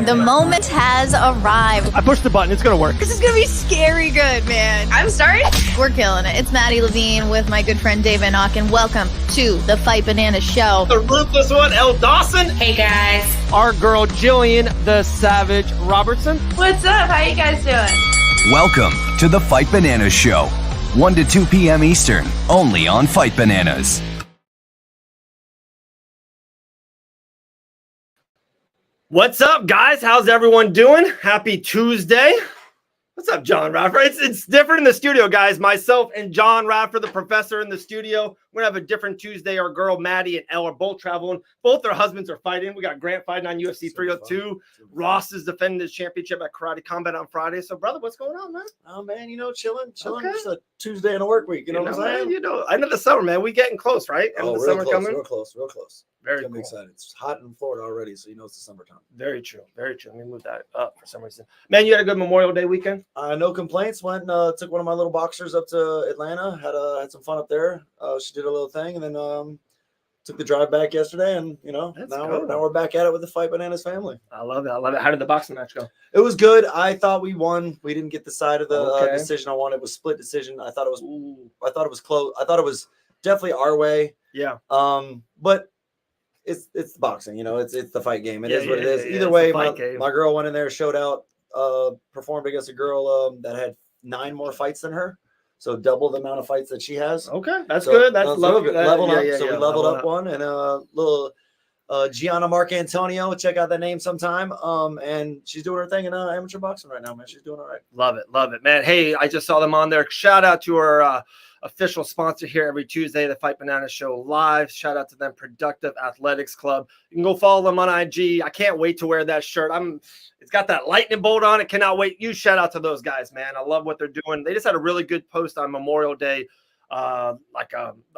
The moment has arrived. I pushed the button. It's going to work. This is going to be scary good, man. I'm sorry. We're killing it. It's Maddie Levine with my good friend Dave Van Auken. Welcome to the Fight Banana Show. The ruthless one, Elle Dawson. Hey, guys. Our girl, Jillian the Savage Robertson. What's up? How you guys doing? Welcome to the Fight Bananas Show. 1 to 2 p.m. Eastern, only on Fight Bananas. What's up, guys? How's everyone doing? Happy Tuesday. What's up, John Raffer? It's different in the studio, guys. Myself and John Raffer, the professor, in the studio. We're going to have a different Tuesday. Our girl, Maddie, and Elle are both traveling. Both their husbands are fighting. We got Grant fighting on UFC 302. Ross is defending his championship at Karate Combat on Friday. So, brother, what's going on, man? Oh, man, chilling. Okay. Just a Tuesday in a work week. You know what I'm saying? Man, end of the summer, man. We getting close, right? End of the summer coming. Real close. Very cool. Excited. It's hot in Florida already, so it's the summertime. Very true. Let me move that up for some reason. Man, you had a good Memorial Day weekend? No complaints. Went took one of my little boxers up to Atlanta. Had some fun up there. She did a little thing, and then took the drive back yesterday, and now we're back at it with the Fight Bananas family. I love it. How did the boxing match go? It was good. I thought we won. We didn't get the side of the decision I wanted. It was split decision. I thought it was close. I thought it was definitely our way. Yeah. But it's the boxing, it's the fight game. It is what it is. Yeah, either way, my girl went in there, showed out, performed against a girl that had 9 more fights than her, so double the amount of fights that she has. Okay, that's good. That's leveled up. Yeah, we leveled up one, and little Gianna Marc Antonio. Check out that name sometime. And she's doing her thing in amateur boxing right now, man. She's doing all right. Love it, man. Hey, I just saw them on there. Shout out to our official sponsor here every Tuesday, the Fight Banana Show Live. Shout out to them, Productive Athletics Club. You can go follow them on IG. I can't wait to wear that shirt. It's got that lightning bolt on it. Cannot wait. You shout out to those guys, man. I love what they're doing. They just had a really good post on Memorial Day. The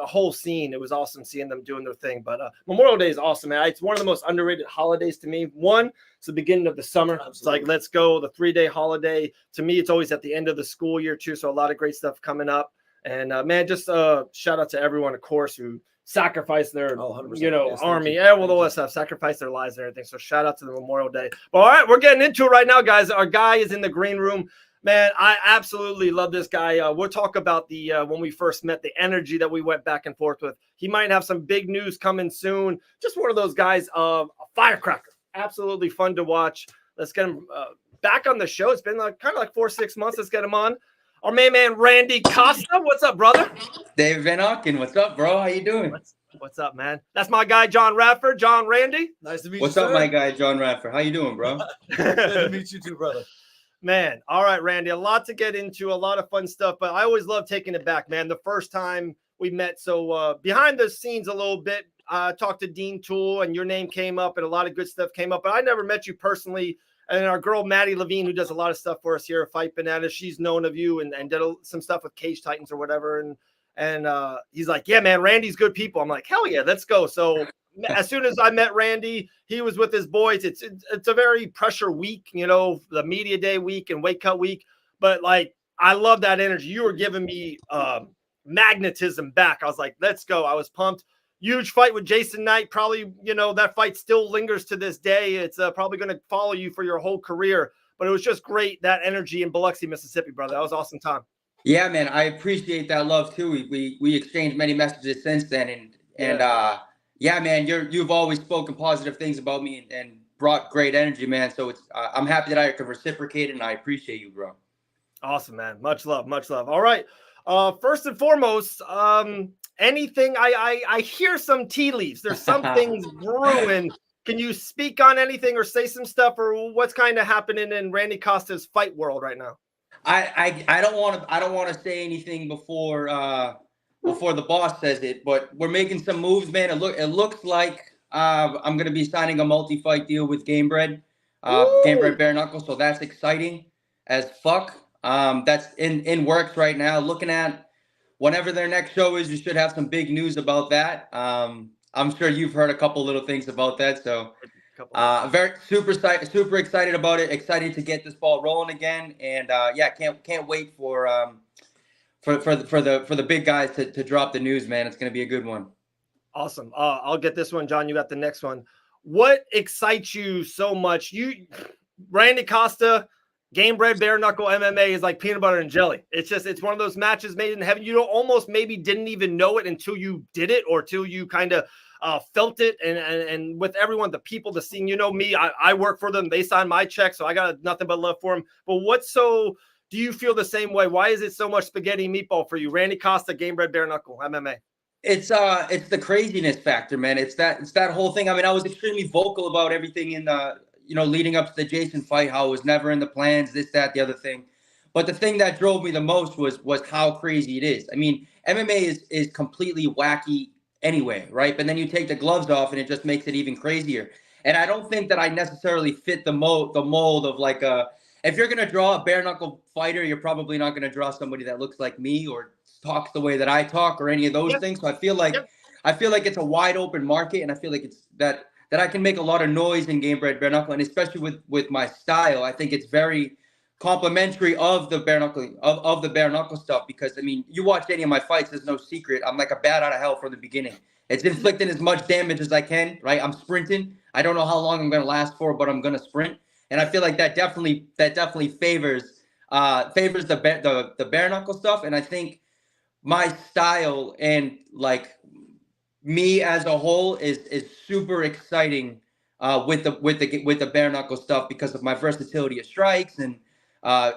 whole scene. It was awesome seeing them doing their thing. But Memorial Day is awesome, man. It's one of the most underrated holidays to me. One, it's the beginning of the summer. Absolutely. It's like, let's go. The 3-day holiday. To me, it's always at the end of the school year, too. So a lot of great stuff coming up. And man, just shout out to everyone, of course, who sacrificed their, army, all that stuff, sacrificed their lives and everything. So shout out to the Memorial Day. But all right, we're getting into it right now, guys. Our guy is in the green room. Man, I absolutely love this guy. We'll talk about the when we first met, the energy that we went back and forth with. He might have some big news coming soon. Just one of those guys, a firecracker. Absolutely fun to watch. Let's get him back on the show. It's been kind of like 4 or 6 months. Let's get him on. Our main man, Randy Costa. What's up, brother? Dave Van Auken. What's up, bro? How you doing? What's up, man? That's my guy, John Raffer. John Randy. Nice to meet you, What's up, my guy, John Raffer? How you doing, bro? Good to meet you too, brother. Man, all right, Randy. A lot to get into, a lot of fun stuff, but I always love taking it back, man. The first time we met, so behind the scenes a little bit, I talked to Dean Toole, and your name came up, and a lot of good stuff came up, but I never met you personally. And our girl, Maddie Levine, who does a lot of stuff for us here at Fight Bananas, she's known of you and did some stuff with Cage Titans or whatever. And he's like, yeah, man, Randy's good people. I'm like, hell yeah, let's go. So as soon as I met Randy, he was with his boys. It's a very pressure week, the media day week and weight cut week. But, I love that energy. You were giving me magnetism back. I was like, let's go. I was pumped. Huge fight with Jason Knight. Probably, that fight still lingers to this day. It's probably going to follow you for your whole career. But it was just great, that energy in Biloxi, Mississippi, brother. That was an awesome time. Yeah, man. I appreciate that love, too. We exchanged many messages since then. Yeah, man, you've always spoken positive things about me and brought great energy, man. So I'm happy that I could reciprocate it, and I appreciate you, bro. Awesome, man. Much love. All right. First and foremost, anything I hear some tea leaves. There's some things brewing. Can you speak on anything or say some stuff, or what's kind of happening in Randy Costa's fight world right now? I don't want to say anything before the boss says it, but we're making some moves, man. It looks like I'm gonna be signing a multi-fight deal with Gamebred, Gamebred Bare Knuckle. So that's exciting as fuck. That's in works right now. Looking at whenever their next show is, you should have some big news about that. I'm sure you've heard a couple little things about that. So very super excited about it. Excited to get this ball rolling again. And can't wait for the big guys to drop the news, man. It's gonna be a good one. Awesome. I'll get this one, John. You got the next one. what excites you so much? Randy Costa, Game Bred Bare Knuckle MMA is like peanut butter and jelly. It's one of those matches made in heaven. You don't almost maybe didn't even know it until you did it or till you kind of felt it. And with everyone, the people, the scene, me, I work for them. They sign my check, so I got nothing but love for them. But do you feel the same way? Why is it so much spaghetti meatball for you? Randy Costa, Game Bred Bare Knuckle MMA. It's the craziness factor, man. It's that whole thing. I mean, I was extremely vocal about everything in the, leading up to the Jason fight, how it was never in the plans, this, that, the other thing. But the thing that drove me the most was how crazy it is. I mean, MMA is completely wacky anyway, right? But then you take the gloves off and it just makes it even crazier. And I don't think that I necessarily fit the mold of like if you're gonna draw a bare knuckle fighter, you're probably not gonna draw somebody that looks like me or talks the way that I talk or any of those things. So I feel like it's a wide open market, and I feel like it's that I can make a lot of noise in Game Bred Bare Knuckle, and especially with my style, I think it's very complimentary of the bare knuckle of the bare knuckle stuff. Because I mean, you watch any of my fights, there's no secret. I'm like a bat out of hell from the beginning. It's inflicting as much damage as I can, right? I'm sprinting. I don't know how long I'm gonna last for, but I'm gonna sprint. And I feel like that definitely favors the bare knuckle stuff. And I think my style and like me as a whole is super exciting with the bare knuckle stuff because of my versatility of strikes and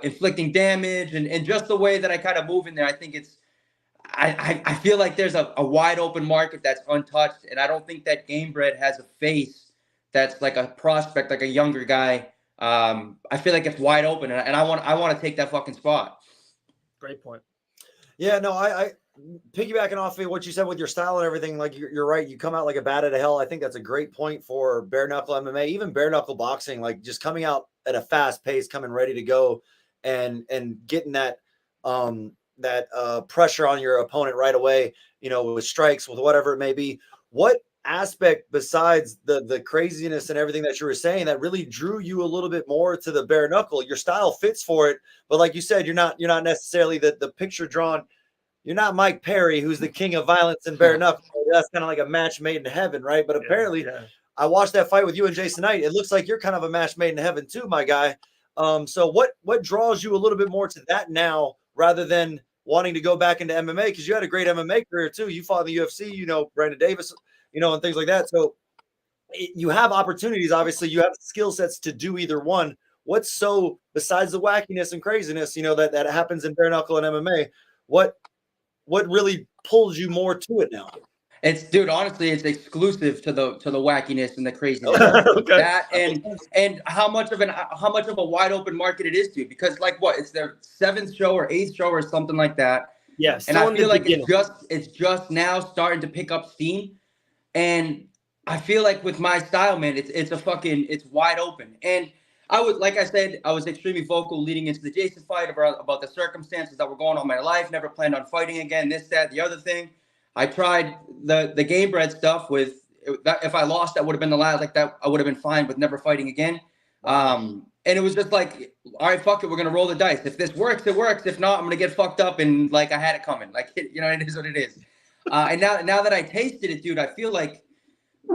inflicting damage and just the way that I kind of move in there. I think I feel like there's a wide open market that's untouched, and I don't think that Game Bred has a face that's like a prospect, like a younger guy. I feel like it's wide open, and I want to take that fucking spot. Great point. Yeah, no, I piggybacking off of what you said with your style and everything, like you're right. You come out like a bat out of hell. I think that's a great point for bare knuckle MMA, even bare knuckle boxing, like just coming out at a fast pace, coming ready to go and getting that pressure on your opponent right away, with strikes, with whatever it may be. What aspect besides the craziness and everything that you were saying that really drew you a little bit more to the bare knuckle? Your style fits for it, but like you said, you're not necessarily the picture drawn. You're not Mike Perry, who's the king of violence in bare knuckle. That's kind of like a match made in heaven, right? But apparently, I watched that fight with you and Jason Knight. It looks like you're kind of a match made in heaven too, my guy. So what draws you a little bit more to that now rather than wanting to go back into MMA? Because you had a great MMA career too. You fought in the UFC, Brandon Davis, and things like that. So you have opportunities. Obviously, you have skill sets to do either one. What's so, besides the wackiness and craziness, that happens in bare knuckle and MMA, what really pulls you more to it now? Honestly, it's exclusive to the wackiness and the craziness. Okay. That and how much of a wide open market it is, dude. Because like it's their 7th show or 8th show or something like that. Yes. And I feel like it's just now starting to pick up steam. And I feel like with my style, man, it's wide open. And I was extremely vocal leading into the Jason fight about the circumstances that were going on in my life. Never planned on fighting again. This, that, the other thing. I tried the Game Bred stuff with that. If I lost, that would have been the last. Like that, I would have been fine with never fighting again. And it was just like, all right, fuck it, we're gonna roll the dice. If this works, it works. If not, I'm gonna get fucked up. And like I had it coming. Like it is what it is. And now that I tasted it, dude, I feel like.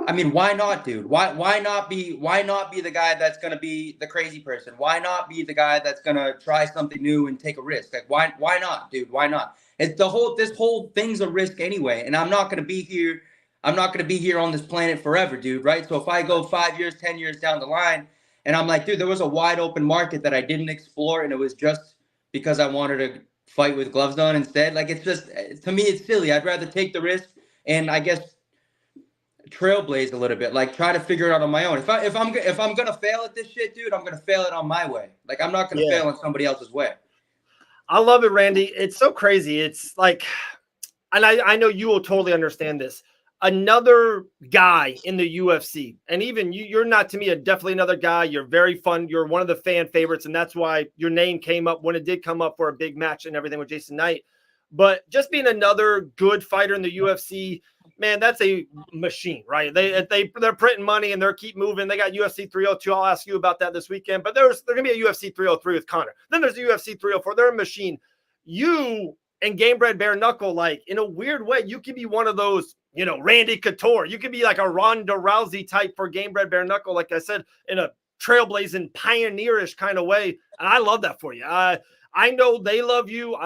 I mean, why not, dude? Why not be the guy that's gonna be the crazy person? Why not be the guy that's gonna try something new and take a risk? Like why not, dude? Why not? It's this whole thing's a risk anyway, and I'm not gonna be here on this planet forever, dude, right? So if I go 5 years, 10 years down the line, and I'm like, dude, there was a wide open market that I didn't explore, and it was just because I wanted to fight with gloves on instead. Like it's just, to me, it's silly. I'd rather take the risk and I guess trailblaze a little bit, like try to figure it out on my own. If I'm gonna fail at this shit, dude, I'm gonna fail it on my way. Like I'm not gonna fail in somebody else's way. I love it, Randy. It's so crazy. It's like, and I know you will totally understand this. Another guy in the UFC, and even you're not, to me, definitely another guy. You're very fun. You're one of the fan favorites, and that's why your name came up when it did come up for a big match and everything with Jason Knight. But just being another good fighter in the UFC, man, that's a machine, right? They're printing money and they're keep moving. They got UFC 302. I'll ask you about that this weekend. But there's going to be a UFC 303 with Connor. Then there's a UFC 304. They're a machine. You and Game Bred Bare Knuckle, like in a weird way, you could be one of those Randy Couture. You could be like a Ronda Rousey type for Game Bred Bare Knuckle, like I said, in a trailblazing, pioneerish kind of way. And I love that for you. I know they love you.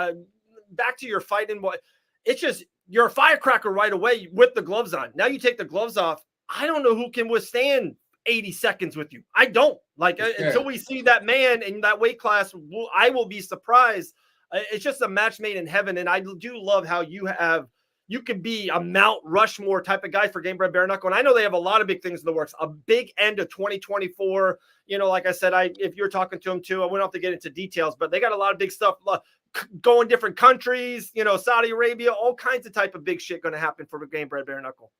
Back to your fight and what it's just you're a firecracker right away with the gloves on. Now you take the gloves off. I don't know who can withstand 80 seconds with you. I don't until we see that man in that weight class. I will be surprised. It's just a match made in heaven. And I do love how you could be a Mount Rushmore type of guy for Game Bred Bare Knuckle. And I know they have a lot of big things in the works, a big end of 2024. Like I said, if you're talking to them too, I wouldn't have to get into details, but they got a lot of big stuff going different countries, Saudi Arabia, all kinds of type of big shit going to happen for Game Bred Bare Knuckle.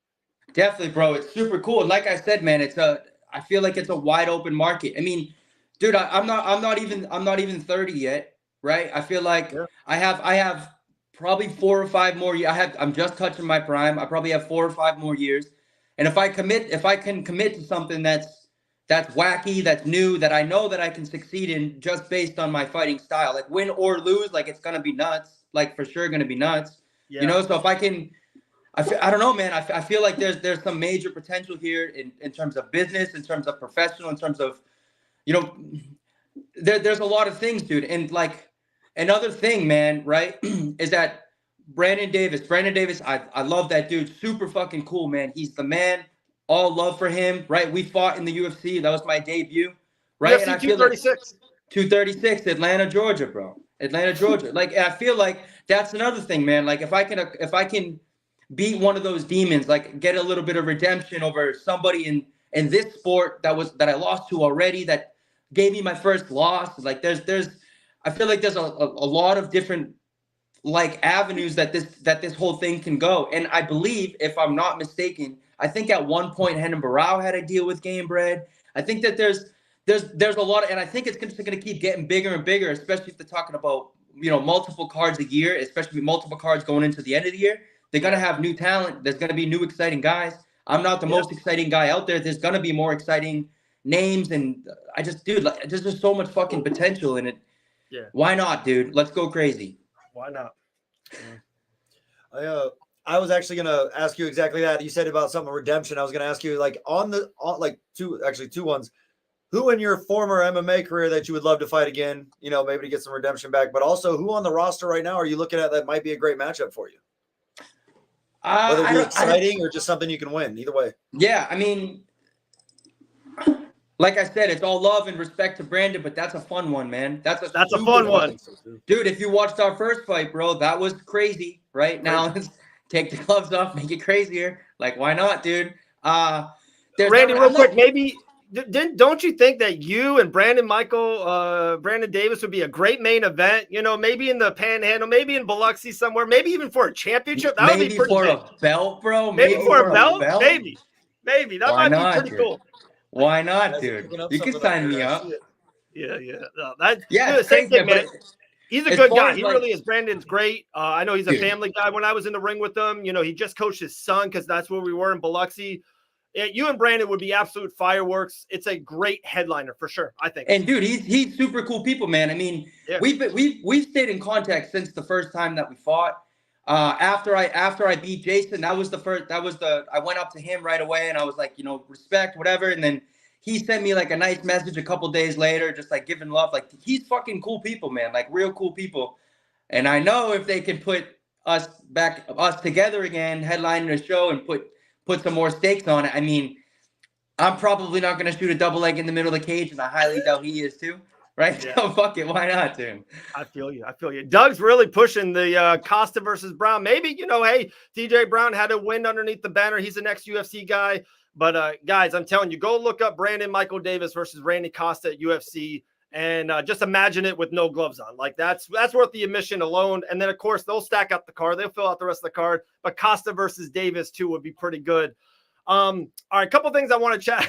Definitely, bro. It's super cool. And like I said, man, I feel like it's a wide open market. I mean, dude, I'm not even 30 yet. Right. I feel like I have probably 4 or 5 more years. I'm just touching my prime. I probably have 4 or 5 more years. And if I can commit to something that's wacky, that's new, that I know that I can succeed in just based on my fighting style, like win or lose, like it's going to be nuts, like for sure going to be nuts, so if I can, I don't know, man, I feel like there's some major potential here in terms of business, in terms of professional, in terms of, there's a lot of things, dude. And like another thing, man, right, is that Brandon Davis, I love that dude. Super fucking cool, man. He's the man. All love for him, right? We fought in the UFC. That was my debut, right? UFC and I 236. 236, Atlanta, Georgia, bro. Atlanta, Georgia. Like, I feel like that's another thing, man. Like, if I can beat one of those demons, like get a little bit of redemption over somebody in this sport that I lost to already, that gave me my first loss. Like, I feel like there's a lot of different like avenues that this whole thing can go. And I believe, if I'm not mistaken, I think at one point Renan Barão had a deal with Game Bred. I think that there's a lot of, and I think it's going to keep getting bigger and bigger, especially if they're talking about multiple cards a year, especially multiple cards going into the end of the year. They're going to have new talent. There's going to be new exciting guys. I'm not the most exciting guy out there. There's going to be more exciting names, and I just, dude, like, there's just so much fucking potential in it. Yeah. Why not, dude? Let's go crazy. Why not? I was actually gonna ask you exactly that. You said about something redemption. I was gonna ask you, like, on two ones. Who in your former MMA career that you would love to fight again? Maybe to get some redemption back. But also, who on the roster right now are you looking at that might be a great matchup for you? Whether it be exciting or just something you can win. Either way. Yeah, I mean, like I said, it's all love and respect to Brandon, but that's a fun one, man. That's a fun one. Dude, if you watched our first fight, bro, that was crazy. Right now, let's take the gloves off, make it crazier. Like, why not, dude? Randy, real quick, maybe don't you think that you and Brandon Davis would be a great main event? Maybe in the Panhandle, maybe in Biloxi somewhere, maybe even for a championship. That would be pretty for big. A belt, bro. Maybe for a belt. Maybe that might be pretty cool. Why not, dude? You can sign me up. Yeah. Same thing, man. He's a good guy. He really is. Brandon's great. I know he's a family guy. When I was in the ring with him, he just coached his son because that's where we were in Biloxi. You and Brandon would be absolute fireworks. It's a great headliner for sure, I think. And dude, he's super cool people, man. I mean, we've stayed in contact since the first time that we fought. After I beat Jason, I went up to him right away and I was like, respect, whatever. And then he sent me like a nice message a couple days later, just like giving love. Like, he's fucking cool people, man, like real cool people. And I know if they can put us together again, headlining a show and put some more stakes on it. I mean, I'm probably not going to shoot a double leg in the middle of the cage, and I highly doubt he is too. Right? Yeah. So fuck it. Why not, dude? I feel you. Doug's really pushing the Costa versus Brown. Maybe, hey, TJ Brown had a win underneath the banner. He's the next UFC guy. But guys, I'm telling you, go look up Brandon Michael Davis versus Randy Costa at UFC, and just imagine it with no gloves on. Like, that's worth the admission alone. And then, of course, they'll stack up the card. They'll fill out the rest of the card. But Costa versus Davis too would be pretty good. All right, a couple things I want to chat.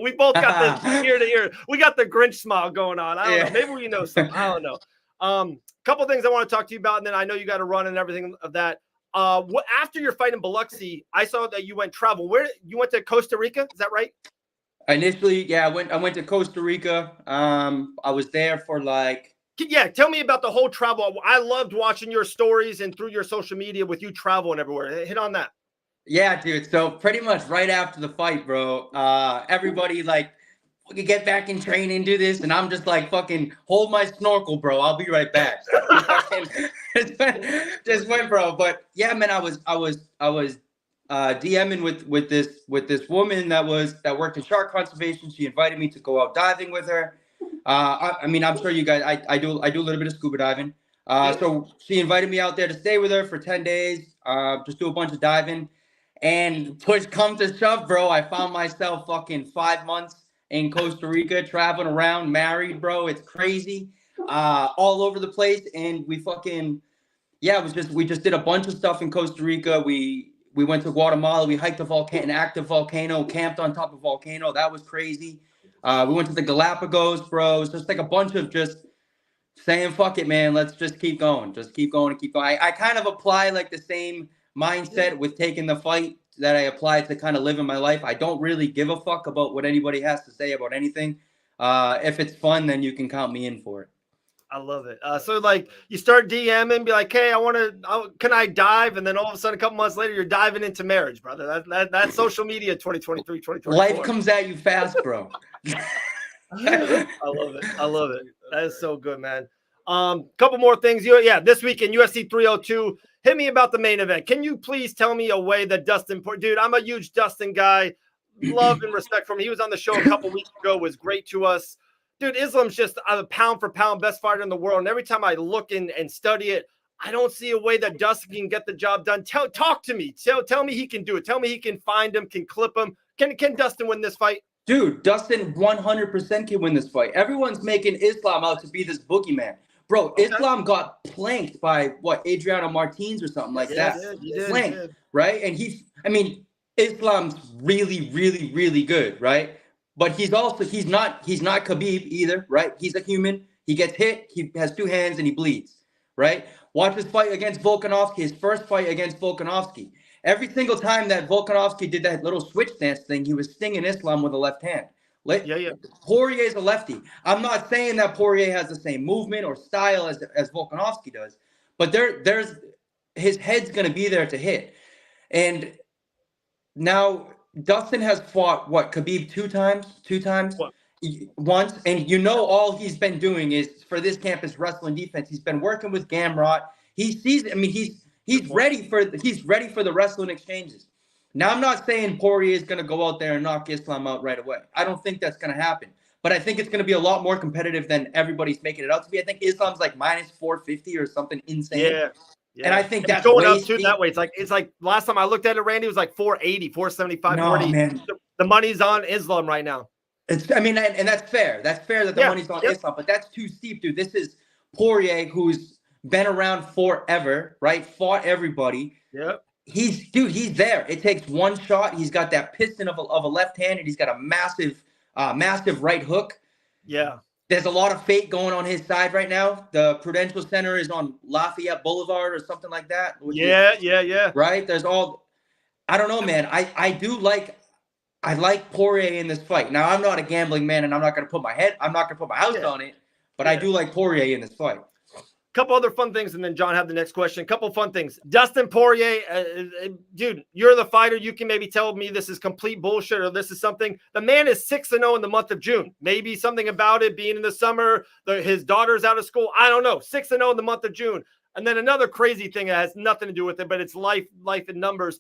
We both got the ear to ear. We got the Grinch smile going on. I don't know. Maybe we know something. I don't know. Couple things I want to talk to you about, and then I know you got to run and everything of that. After your fight in Biloxi, I saw that you went travel. Where you went to Costa Rica? Is that right? Initially, yeah, I went to Costa Rica. I was there for tell me about the whole travel. I loved watching your stories and through your social media with you traveling everywhere. Hit on that. Yeah, dude. So pretty much right after the fight, bro, everybody like fucking get back in training, do this, and I'm just like fucking hold my snorkel, bro. I'll be right back. Just went, bro. But yeah, man, I was DMing with this woman that worked in shark conservation. She invited me to go out diving with her. I mean, I'm sure you guys. I do a little bit of scuba diving. So she invited me out there to stay with her for 10 days. Just do a bunch of diving. And push come to shove, bro, I found myself fucking 5 months in Costa Rica, traveling around, married, bro. It's crazy, all over the place. And we fucking, yeah, we just did a bunch of stuff in Costa Rica. We went to Guatemala. We hiked an active volcano, camped on top of a volcano. That was crazy. We went to the Galapagos, bro. It's just like a bunch of just saying, fuck it, man. Let's just keep going. Just keep going and keep going. I kind of apply like the same mindset with taking the fight that I applied to kind of live in my life. I don't really give a fuck about what anybody has to say about anything. If it's fun, then you can count me in for it. I love it. So like you start DMing, be like, hey, can I dive? And then all of a sudden, a couple months later, you're diving into marriage, brother. That's social media 2023, 2024. Life comes at you fast, bro. I love it. I love it. That is so good, man. Couple more things. This week in UFC 302, hit me about the main event. Can you please tell me a way that dude, I'm a huge Dustin guy. Love and respect for him. He was on the show a couple weeks ago, was great to us. Dude, Islam's just a pound for pound best fighter in the world. And every time I look and study it, I don't see a way that Dustin can get the job done. Talk to me. Tell me he can do it. Tell me he can find him, can clip him. Can Dustin win this fight? Dude, Dustin 100% can win this fight. Everyone's making Islam out to be this boogeyman. Bro, okay. Islam got planked by Adriano Martins or something like that. Planked, right? And Islam's really, really, really good, right? But he's not Khabib either, right? He's a human. He gets hit, he has two hands, and he bleeds, right? Watch his fight against Volkanovski, his first fight against Volkanovski. Every single time that Volkanovski did that little switch dance thing, he was stinging Islam with a left hand. Poirier's a lefty. I'm not saying that Poirier has the same movement or style as Volkanovski does, but there's his head's going to be there to hit. And now Dustin has fought Khabib two times, once, and all he's been doing is for this camp is wrestling defense. He's been working with Gamrot. He sees. I mean, he's ready for the wrestling exchanges. Now, I'm not saying Poirier is going to go out there and knock Islam out right away. I don't think that's going to happen. But I think it's going to be a lot more competitive than everybody's making it out to be. I think Islam's like minus 450 or something insane. Yeah. And I think that's going up too that way. It's like last time I looked at it, Randy, it was like 480, 475, 40. Man. The money's on Islam right now. And that's fair. That's fair that the money's on Islam, but that's too steep, dude. This is Poirier, who's been around forever, right? Fought everybody. Yep. He's there. It takes one shot. He's got that piston of a left hand, and he's got a massive right hook. Yeah. There's a lot of fate going on his side right now. The Prudential Center is on Lafayette Boulevard or something like that. Yeah. Right? There's all I don't know, man. I like Poirier in this fight. Now, I'm not a gambling man, and I'm not going to put my house on it, but I do like Poirier in this fight. Couple other fun things, and then John have the next question. Couple fun things. Dustin Poirier, dude, you're the fighter. You can maybe tell me this is complete bullshit or this is something. The man is 6-0 in the month of June. Maybe something about it being in the summer. His daughter's out of school. I don't know. 6-0 in the month of June. And then another crazy thing that has nothing to do with it, but it's life and numbers.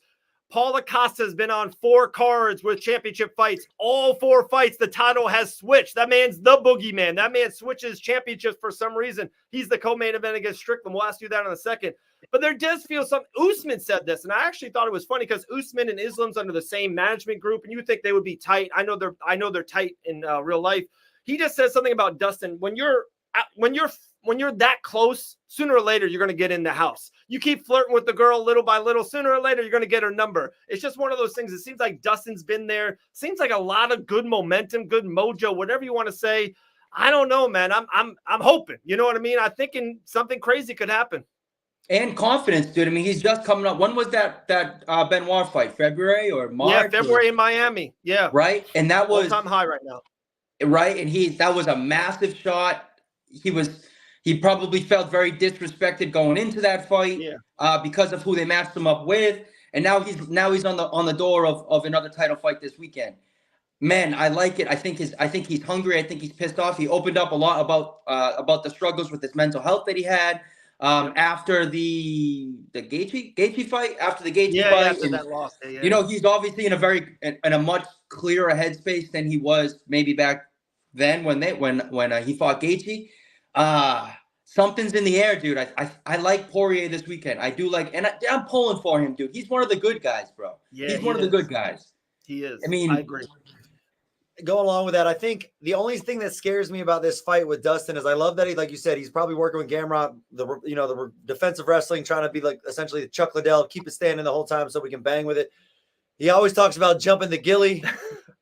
Paulo Costa has been on 4 cards with championship fights. All 4 fights, the title has switched. That man's the boogeyman. That man switches championships for some reason. He's the co-main event against Strickland. We'll ask you that in a second. But there does feel something. Usman said this, and I actually thought it was funny because Usman and Islam's under the same management group, and you think they would be tight. I know they're tight in real life. He just said something about Dustin. When you're that close, sooner or later, you're going to get in the house. You keep flirting with the girl little by little, sooner or later, you're going to get her number. It's just one of those things. It seems like Dustin's been there. Seems like a lot of good momentum, good mojo, whatever you want to say. I don't know, man. I'm hoping. You know what I mean? I'm thinking something crazy could happen. And confidence, dude. I mean, he's just coming up. When was that Benoit fight? February or March? Yeah, February in Miami. Yeah. Right? And that was all-time high right now. Right? And that was a massive shot. He probably felt very disrespected going into that fight because of who they matched him up with. and now he's on the door of another title fight this weekend. Man, I like it. I think he's hungry. I think he's pissed off. He opened up a lot about the struggles with his mental health that he had after the Gaethje fight. After the Gaethje fight, after that loss. Yeah. You know, he's obviously in a much clearer headspace than he was maybe back then when he fought Gaethje. Something's in the air, dude. I like Poirier this weekend. I do like, and I'm pulling for him, dude. He's one of the good guys, bro. Yeah, he's one of the good guys. He is. I mean, I agree. Going along with that, I think the only thing that scares me about this fight with Dustin is I love that like you said, he's probably working with Gamrot, the defensive wrestling, trying to be like essentially Chuck Liddell, keep it standing the whole time so we can bang with it. He always talks about jumping the gilly.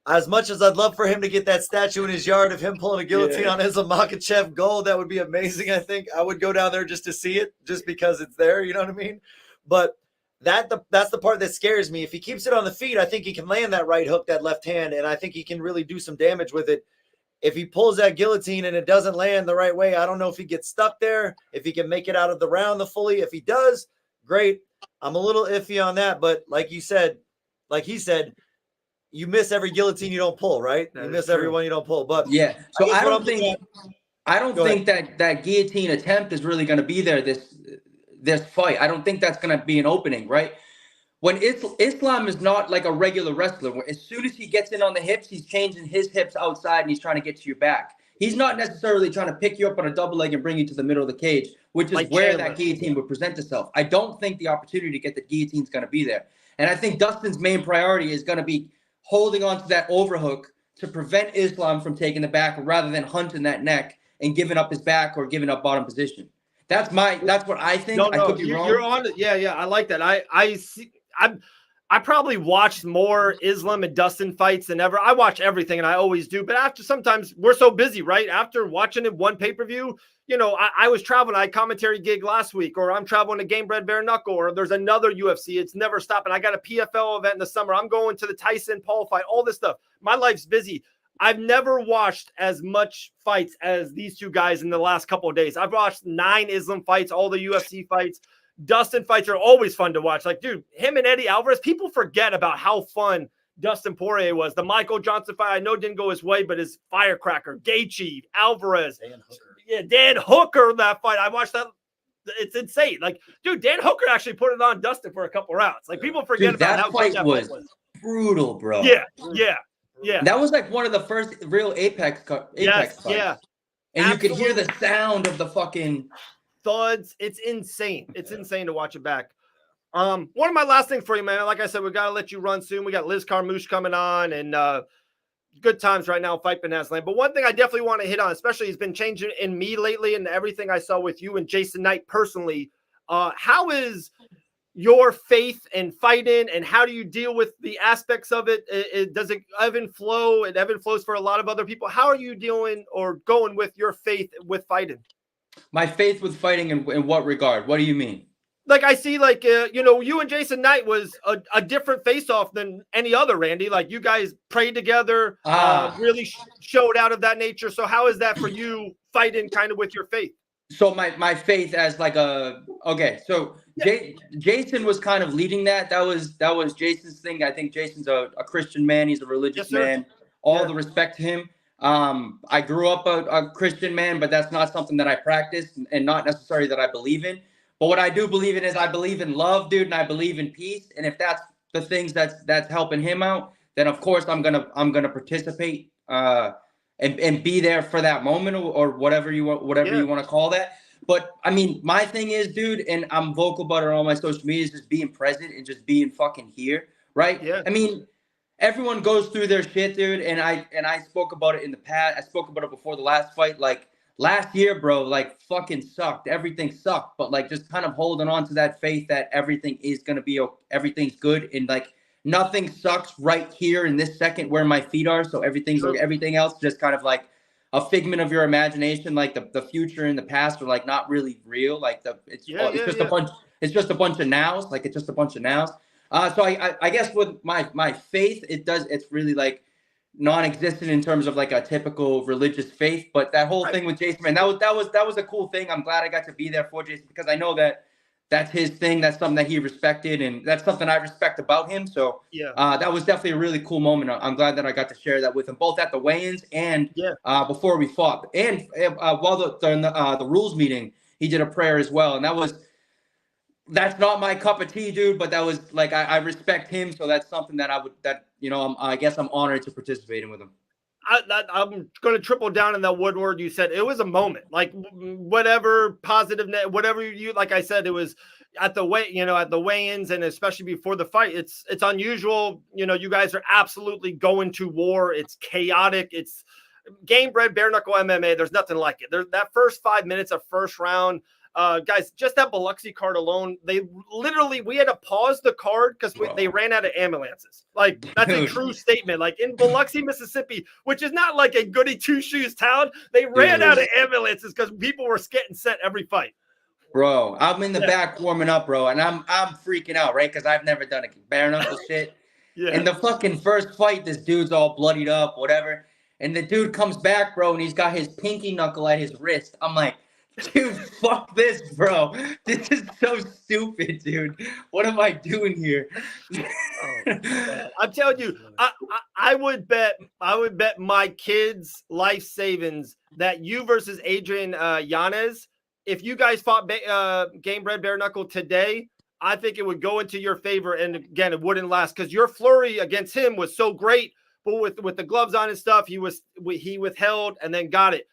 As much as I'd love for him to get that statue in his yard of him pulling a guillotine on Islam Makhachev gold, that would be amazing. I think I would go down there just to see it, just because it's there. You know what I mean? But that's the part that scares me. If he keeps it on the feet, I think he can land that right hook, that left hand, and I think he can really do some damage with it. If he pulls that guillotine and it doesn't land the right way, I don't know if he gets stuck there, if he can make it out of the round fully. If he does, great. I'm a little iffy on that, but like he said, you miss every guillotine you don't pull, right? You miss every one you don't pull. But yeah, so I don't think that guillotine attempt is really going to be there this fight. I don't think that's going to be an opening, right? When Islam is not like a regular wrestler. As soon as he gets in on the hips, he's changing his hips outside and he's trying to get to your back. He's not necessarily trying to pick you up on a double leg and bring you to the middle of the cage, which is like where that guillotine would present itself. I don't think the opportunity to get the guillotine is going to be there. And I think Dustin's main priority is going to be holding on to that overhook to prevent Islam from taking the back rather than hunting that neck and giving up his back or giving up bottom position. That's what I think. No, I could be wrong. You're on it. Yeah. I like that. I probably watched more Islam and Dustin fights than ever. I watch everything, and I always do. But after sometimes we're so busy, right? After watching it one pay-per-view, I was traveling. I had a commentary gig last week, or I'm traveling to Game Bread Bare Knuckle, or there's another UFC. It's never stopping. I got a PFL event in the summer. I'm going to the Tyson Paul fight, all this stuff. My life's busy. I've never watched as much fights as these two guys in the last couple of days. I've watched 9 Islam fights, all the UFC fights. Dustin fights are always fun to watch. Like, dude, him and Eddie Alvarez, people forget about how fun Dustin Poirier was. The Michael Johnson fight, I know didn't go his way, but his firecracker, Gaethje, Alvarez. Dan Hooker, that fight. I watched that. It's insane. Like, dude, Dan Hooker actually put it on Dustin for a couple rounds. Like, people forget about how fight that was brutal, bro. Yeah. That was like one of the first real Apex fights. Yeah. And you could hear the sound of the fucking thuds. It's insane. It's insane to watch it back. One of my last things for you, man. Like I said, we got to let you run soon. We got Liz Carmouche coming on, and good times right now, Fight Bananas Land. But one thing I definitely want to hit on, especially has been changing in me lately and everything I saw with you and Jason Knight personally. How is your faith in fighting, and how do you deal with the aspects of it? Does it ebb and flow? It ebb and flows for a lot of other people. How are you dealing or going with your faith with fighting? My faith with fighting in what regard? What do you mean? Like, I see, like, you and Jason Knight was a different face-off than any other, Randy. Like, you guys prayed together, really showed out of that nature. So how is that for you fighting kind of with your faith? So my faith as like so Jason was kind of leading that. That was Jason's thing. I think Jason's a Christian man. He's a religious man. All the respect to him. I grew up a Christian man, but that's not something that I practice and not necessarily that I believe in. But what I do believe in is I believe in love, dude, and I believe in peace. And if that's the things that's helping him out, then of course I'm gonna participate and be there for that moment or whatever you want to call that. But I mean, my thing is, dude, and I'm vocal about it on all my social media, is just being present and just being fucking here, right? Yeah. I mean, everyone goes through their shit, dude, and I spoke about it in the past. I spoke about it before the last fight. Like last year, bro, like fucking sucked. Everything sucked, but like just kind of holding on to that faith that everything is gonna be everything's good, and like nothing sucks right here in this second where my feet are. So everything else just kind of like a figment of your imagination. Like the future and the past are like not really real. Like it's just a bunch of nows. Like it's just a bunch of nows. So I guess with my faith, it's really like non-existent in terms of like a typical religious faith. But that whole thing with Jason, man, that was a cool thing. I'm glad I got to be there for Jason because I know that that's his thing. That's something that he respected, and that's something I respect about him. So that was definitely a really cool moment. I'm glad that I got to share that with him, both at the weigh-ins and before we fought. And while the rules meeting, he did a prayer as well, and that's not my cup of tea, dude. But that was like I respect him, so that's something that I guess I'm honored to participate in with him. I'm going to triple down on that one word you said. It was a moment, like whatever positive, whatever you, like I said, it was at the weigh-ins, and especially before the fight. It's unusual. You guys are absolutely going to war. It's chaotic. It's game bred bare knuckle MMA. There's nothing like it. That first 5 minutes of first round. Guys, just that Biloxi card alone, we had to pause the card because they ran out of ambulances. Like, that's a true statement. Like, in Biloxi, Mississippi, which is not like a goody two-shoes town, they ran out of ambulances because people were getting sent every fight. Bro, I'm in the back warming up, bro, and I'm freaking out, right? Because I've never done a bare knuckle shit. In the fucking first fight, this dude's all bloodied up, whatever, and the dude comes back, bro, and he's got his pinky knuckle at his wrist. I'm like, dude, fuck this, bro. This is so stupid, dude. What am I doing here? I'm telling you, I would bet my kids' life savings that you versus Adrian Yanez, if you guys fought game bred bare knuckle today, I think it would go into your favor. And again, it wouldn't last because your flurry against him was so great, but with the gloves on and stuff, he withheld and then got it.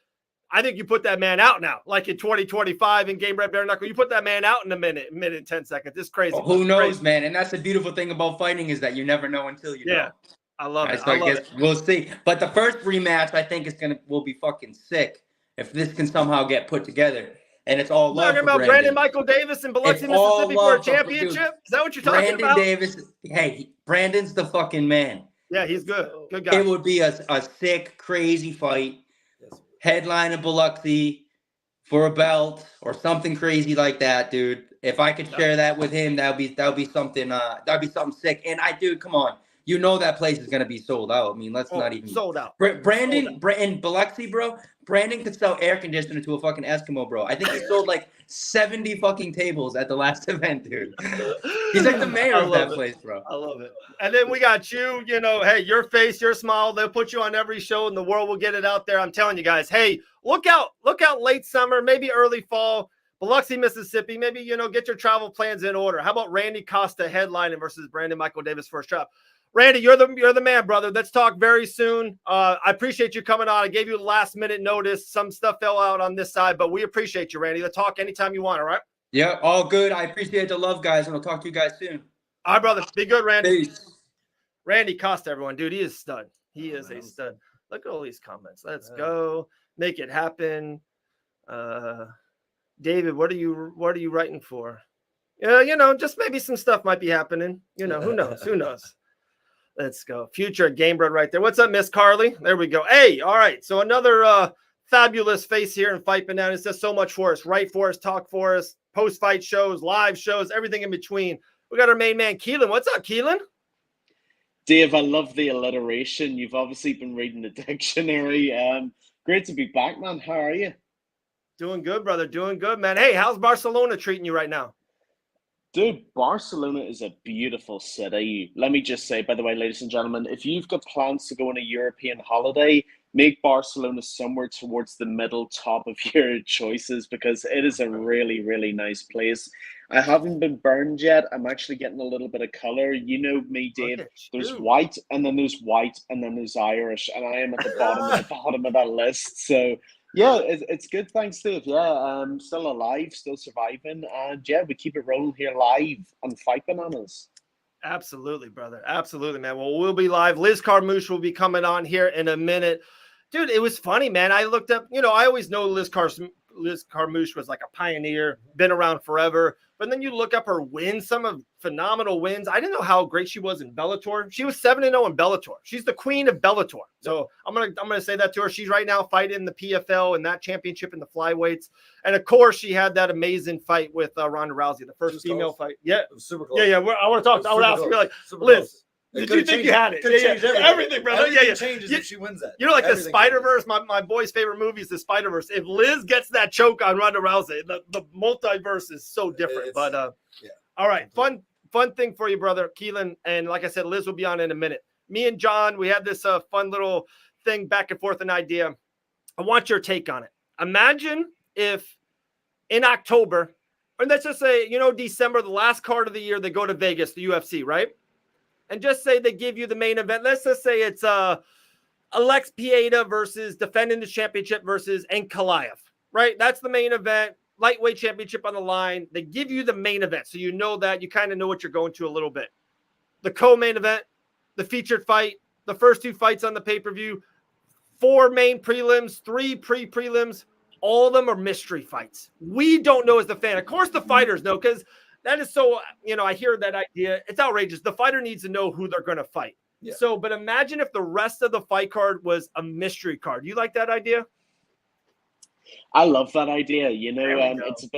I think you put that man out now, like in 2025 in game bred bare knuckle. You put that man out in a minute and 10 seconds. It's crazy. Well, who knows, man? And that's the beautiful thing about fighting is that you never know until you know. I love it. So I guess we'll see. But the first rematch, I think, will be fucking sick if this can somehow get put together. And it's all love. Talking about Brandon Michael Davis in Biloxi, Mississippi for a championship? Is that what you're talking about? Brandon Davis. Hey, Brandon's the fucking man. Yeah, he's good. Good guy. It would be a sick, crazy fight. Headline in Biloxi for a belt or something crazy like that, dude. If I could share that with him, that'd be something. That'd be something sick. And come on, that place is gonna be sold out. I mean, let's not even sold out. Brandon in Biloxi, bro. Brandon could sell air conditioner to a fucking Eskimo, bro. I think he sold like 70 fucking tables at the last event, dude. He's like the mayor of that place, bro. I love it. And then we got you, hey, your face, your smile. They'll put you on every show and the world will get it out there. I'm telling you guys, hey, look out late summer, maybe early fall, Biloxi, Mississippi. Maybe, get your travel plans in order. How about Randy Costa headlining versus Brandon Michael Davis first shot? Randy, you're the man, brother. Let's talk very soon. I appreciate you coming on. I gave you last minute notice. Some stuff fell out on this side, but we appreciate you, Randy. Let's talk anytime you want, all right? Yeah, all good. I appreciate the love, guys, and I'll talk to you guys soon. All right, brother. Be good, Randy. Peace. Randy Costa, everyone. Dude, he is a stud. He is a stud. Look at all these comments. Let's go. Make it happen. David, what are you writing for? Just maybe some stuff might be happening. Who knows? Who knows? Let's go. Future Gamebred right there. What's up, Miss Carly? There we go. Hey, all right. So another fabulous face here in Fight Banana. It does so much for us. Write for us, talk for us, post-fight shows, live shows, everything in between. We got our main man, Keelan. What's up, Keelan? Dave, I love the alliteration. You've obviously been reading the dictionary. Great to be back, man. How are you? Doing good, brother. Doing good, man. Hey, how's Barcelona treating you right now? Dude, Barcelona is a beautiful city. Let me just say, by the way, ladies and gentlemen, if you've got plans to go on a European holiday, make Barcelona somewhere towards the middle top of your choices because it is a really, really nice place. I haven't been burned yet. I'm actually getting a little bit of color. You know me, Dave. There's white, and then there's white, and then there's Irish, and I am at the bottom of that list. So yeah, it's good. Thanks, Dave. Yeah, still alive, still surviving, and yeah, we keep it rolling here live on Fight Bananas. Absolutely, brother. Absolutely, man. Well, we'll be live. Liz Carmouche will be coming on here in a minute. Dude, it was funny, man. I looked up, I always know Liz Carmouche was like a pioneer, been around forever. But then you look up her wins, some of phenomenal wins. I didn't know how great she was in Bellator. She was 7-0 in Bellator. She's the queen of Bellator. So I'm gonna say that to her. She's right now fighting in the PFL and that championship in the flyweights. And of course, she had that amazing fight with Ronda Rousey, the first female fight. Yeah, it was super close. Yeah. I want to talk. I want to ask you, like, Liz, Did you think you had it? Everything, brother. Everything changes if she wins that. Like everything the Spider-Verse. My boy's favorite movie is the Spider-Verse. If Liz gets that choke on Ronda Rousey, the multiverse is so different. But all right, fun thing for you, brother Keelan. And like I said, Liz will be on in a minute. Me and John, we had this fun little thing back and forth, an idea. I want your take on it. Imagine if in October, or let's just say, December, the last card of the year, they go to Vegas, the UFC, right? And just say they give you the main event. Let's just say it's Alex Pieta versus defending the championship versus Ankalaev, right? That's the main event. Lightweight championship on the line. They give you the main event. So you know that. You kind of know what you're going to a little bit. The co-main event, the featured fight, the first 2 fights on the pay-per-view, 4 main prelims, 3 pre-prelims. All of them are mystery fights. We don't know as the fan. Of course, the fighters know, because that is so, I hear that idea. It's outrageous. The fighter needs to know who they're going to fight. Yeah. So, but imagine if the rest of the fight card was a mystery card. You like that idea? I love that idea. It's a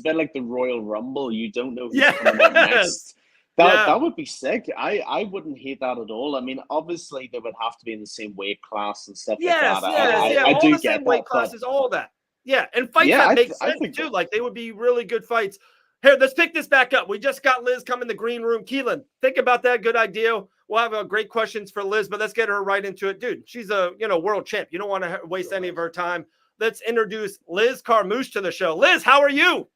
bit like the Royal Rumble. You don't know who's coming up next. That would be sick. I wouldn't hate that at all. I mean, obviously they would have to be in the same weight class and stuff like that. I do get that. Weight classes, all that. Yeah, and fights that make sense too. Like they would be really good fights. Here, let's pick this back up. We just got Liz come in the green room. Keelan, think about that. Good idea. We'll have great questions for Liz, but let's get her right into it. Dude, she's a world champ. You don't want to waste any of her time. Let's introduce Liz Carmouche to the show. Liz, how are you?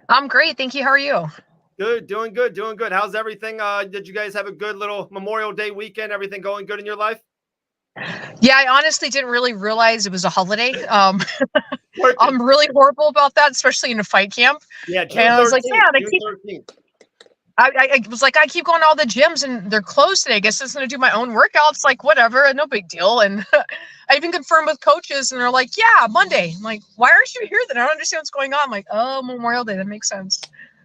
I'm great. Thank you. How are you? Good. Doing good. How's everything? Did you guys have a good little Memorial Day weekend? Everything going good in your life? Yeah, I honestly didn't really realize it was a holiday. I'm really horrible about that, especially in a fight camp. Yeah, June 13th, and I was like, I was like, I keep going to all the gyms and they're closed today. I guess I'm just going to do my own workouts. Like, whatever, no big deal. And I even confirmed with coaches and they're like, yeah, Monday. I'm like, why aren't you here then? I don't understand what's going on. I'm like, oh, Memorial Day. That makes sense.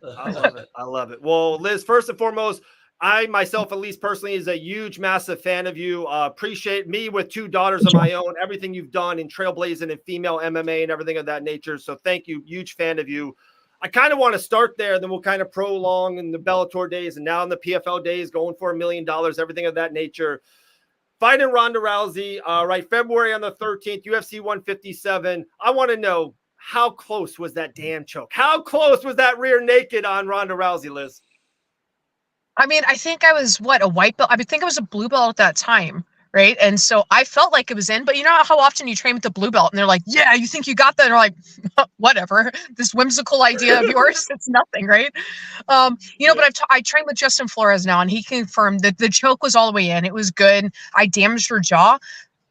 I love it. Well, Liz, first and foremost, I myself, at least personally, is a huge, massive fan of you. Appreciate me with 2 daughters of my own, everything you've done in trailblazing and female MMA and everything of that nature. So thank you. Huge fan of you. I kind of want to start there. Then we'll kind of prolong in the Bellator days and now in the PFL days, going for $1 million, everything of that nature. Fighting Ronda Rousey, right, February on the 13th, UFC 157. I want to know, how close was that damn choke? How close was that rear naked on Ronda Rousey, Liz? I mean, I think I was a white belt. I think I was a blue belt at that time, right? And so I felt like it was in, but you know how often you train with the blue belt and they're like, yeah, you think you got that? And they're like, whatever, this whimsical idea of yours, it's nothing, right? But I trained with Justin Flores now and he confirmed that the choke was all the way in. It was good. I damaged her jaw.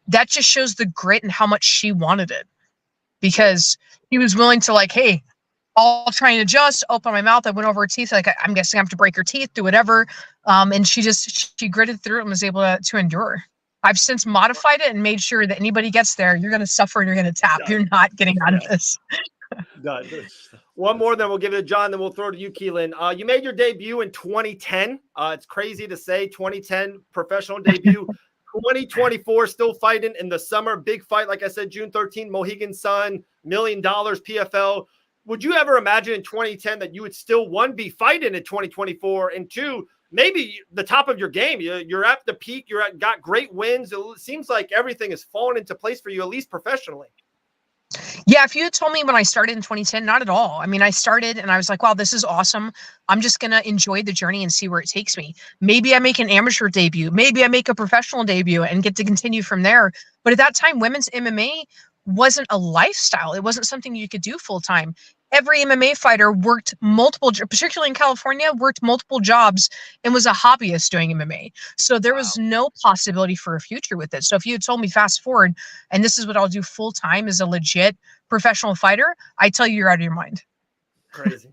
That just shows the grit and how much she wanted it, because he was willing to like, hey, I'll try and adjust, open my mouth. I went over her teeth. Like, I'm guessing I have to break her teeth, do whatever. And she gritted through it and was able to endure. I've since modified it and made sure that anybody gets there, you're going to suffer and you're going to tap. Yeah. You're not getting out of this. One more, then we'll give it to John, then we'll throw it to you, Keelan. You made your debut in 2010. It's crazy to say, 2010 professional debut. 2024, still fighting in the summer. Big fight, like I said, June 13th, Mohegan Sun, $1 million PFL. Would you ever imagine in 2010 that you would still, 1, be fighting in 2024, and 2, maybe the top of your game? You're at the peak. Got great wins. It seems like everything is falling into place for you, at least professionally. Yeah, if you had told me when I started in 2010, not at all. I mean, I started and I was like, wow, this is awesome. I'm just going to enjoy the journey and see where it takes me. Maybe I make an amateur debut. Maybe I make a professional debut and get to continue from there. But at that time, women's MMA wasn't a lifestyle. It wasn't something you could do full time. Every MMA fighter worked particularly in California, worked multiple jobs and was a hobbyist doing MMA. So there was no possibility for a future with it. So if you had told me fast forward, and this is what I'll do full time as a legit professional fighter, I tell you, you're out of your mind. Crazy.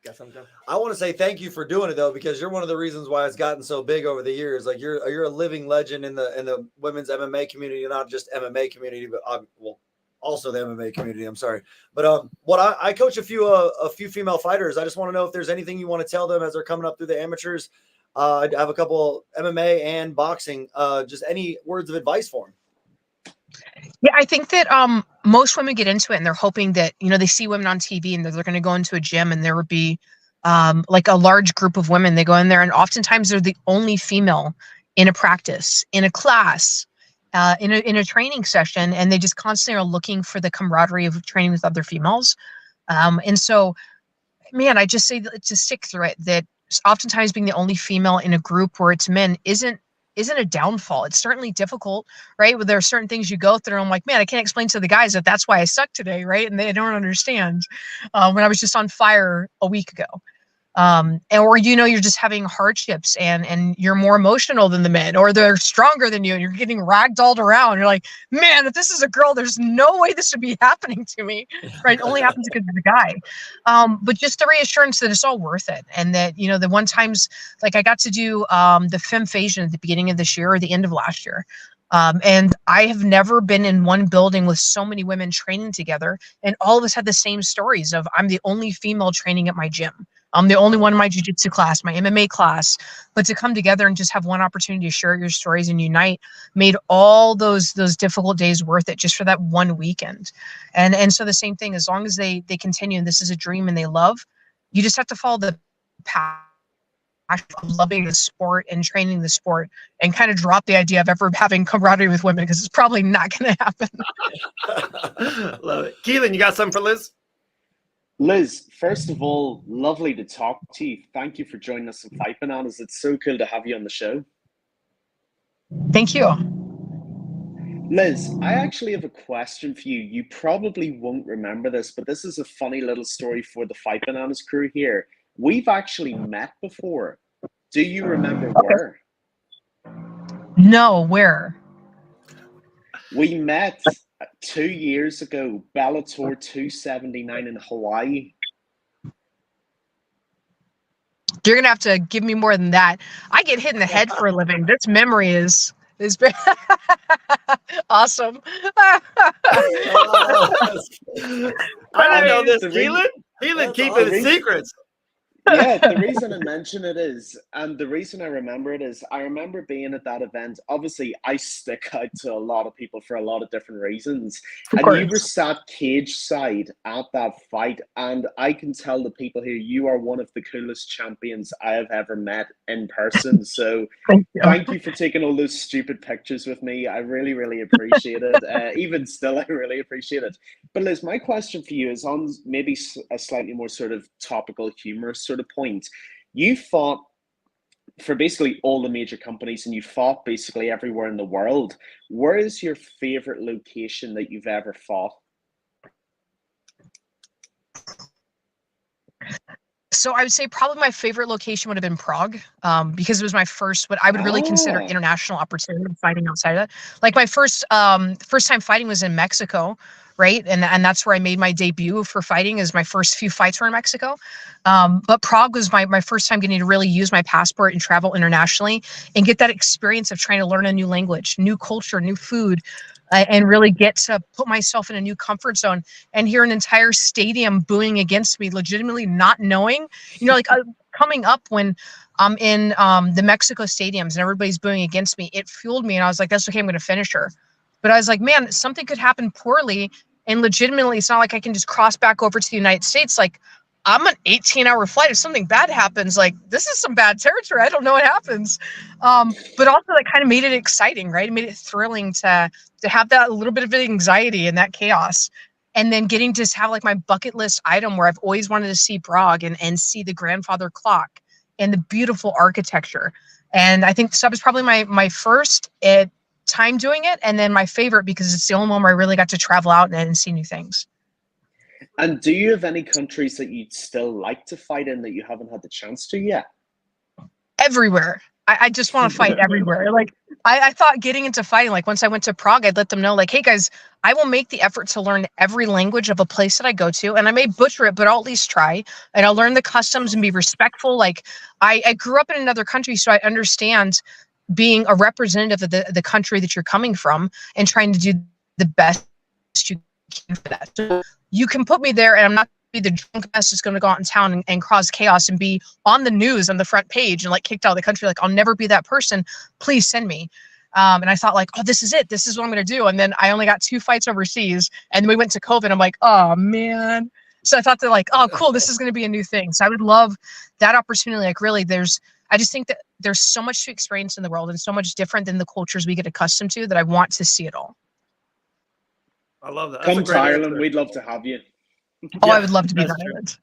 Guess I'm done. I want to say thank you for doing it though, because you're one of the reasons why it's gotten so big over the years. Like you're a living legend in the women's MMA community, not just MMA community, but also the MMA community. I'm sorry, but I coach a few female fighters. I just want to know if there's anything you want to tell them as they're coming up through the amateurs. I have a couple MMA and boxing. Just any words of advice for them. Yeah, I think that most women get into it and they're hoping that, they see women on TV and they're going to go into a gym and there would be like a large group of women. They go in there, and oftentimes they're the only female in a practice, in a class, in a training session, and they just constantly are looking for the camaraderie of training with other females. And so, man, I just say that to stick through it, that oftentimes being the only female in a group where it's men isn't a downfall. It's certainly difficult, right? But there are certain things you go through. And I'm like, man, I can't explain to the guys that that's why I suck today, right? And they don't understand. When I was just on fire a week ago. Or you're just having hardships and you're more emotional than the men, or they're stronger than you and you're getting ragdolled around. You're like, man, if this is a girl, there's no way this should be happening to me, right? It only happens because of the guy. But just the reassurance that it's all worth it, and that the one times, like I got to do the FemFasion at the beginning of this year or the end of last year. And I have never been in one building with so many women training together, and all of us had the same stories of, I'm the only female training at my gym. I'm the only one in my jiu-jitsu class, my MMA class, but to come together and just have one opportunity to share your stories and unite made all those difficult days worth it, just for that one weekend. And so the same thing, as long as they continue and this is a dream and they love, you just have to follow the path of loving the sport and training the sport, and kind of drop the idea of ever having camaraderie with women, because it's probably not going to happen. Love it. Keelan, you got something for Liz? Liz, first of all, lovely to talk to you. Thank you for joining us on Fight Bananas. It's so cool to have you on the show. Thank you. Liz, I actually have a question for you. You probably won't remember this, but this is a funny little story for the Fight Bananas crew here. We've actually met before. Do you remember where? No, where? We met 2 years ago, Bellator 279 in Hawaii. You're gonna have to give me more than that. I get hit in the head for a living. This memory is awesome. I didn't know this. Keelan keeping his secrets. Yeah, the reason I mention it is, and the reason I remember it is, I remember being at that event. Obviously, I stick out to a lot of people for a lot of different reasons. And you were sat cage side at that fight, and I can tell the people here, you are one of the coolest champions I have ever met in person. So thank you for taking all those stupid pictures with me. I really, really appreciate it. Even still, I really appreciate it. But Liz, my question for you is on maybe a slightly more sort of topical, humorous sort of point. You fought for basically all the major companies, and you fought basically everywhere in the world. Where is your favorite location that you've ever fought? So I would say probably my favorite location would have been Prague, because it was my first, what I would really consider international opportunity fighting outside of that. Like my first time fighting was in Mexico, right? And that's where I made my debut for fighting, as my first few fights were in Mexico. But Prague was my first time getting to really use my passport and travel internationally and get that experience of trying to learn a new language, new culture, new food, and really get to put myself in a new comfort zone and hear an entire stadium booing against me, legitimately not knowing, coming up when I'm in the Mexico stadiums and everybody's booing against me, it fueled me. And I was like, that's okay, I'm going to finish her. But I was like, man, something could happen poorly. And legitimately, it's not like I can just cross back over to the United States. Like, I'm an 18-hour flight. If something bad happens, like, this is some bad territory. I don't know what happens. But also that kind of made it exciting, right? It made it thrilling to have that little bit of anxiety and that chaos. And then getting to have like my bucket list item where I've always wanted to see Prague and see the grandfather clock and the beautiful architecture. And I think that was probably my first time doing it. And then my favorite, because it's the only one where I really got to travel out and see new things. And do you have any countries that you'd still like to fight in that you haven't had the chance to yet? Everywhere. I just want to fight everywhere. Like, I thought getting into fighting, like once I went to Prague, I'd let them know, like, hey guys, I will make the effort to learn every language of a place that I go to. And I may butcher it, but I'll at least try. And I'll learn the customs and be respectful. Like, I grew up in another country, so I understand being a representative of the country that you're coming from and trying to do the best you can for that. So you can put me there and I'm not be the drunk mess that's going to go out in town and cause chaos and be on the news on the front page and like kicked out of the country. Like, I'll never be that person. Please send me. And I thought like, oh, this is it. This is what I'm going to do. And then I only got 2 fights overseas and we went to COVID. I'm like, oh man, So I thought they're like, oh, cool, this is going to be a new thing. So I would love that opportunity. Like, really, I just think that there's so much to experience in the world and so much different than the cultures we get accustomed to that I want to see it all. I love that. Come to Ireland. We'd love to have you. Oh, yeah, I would love to be in Ireland.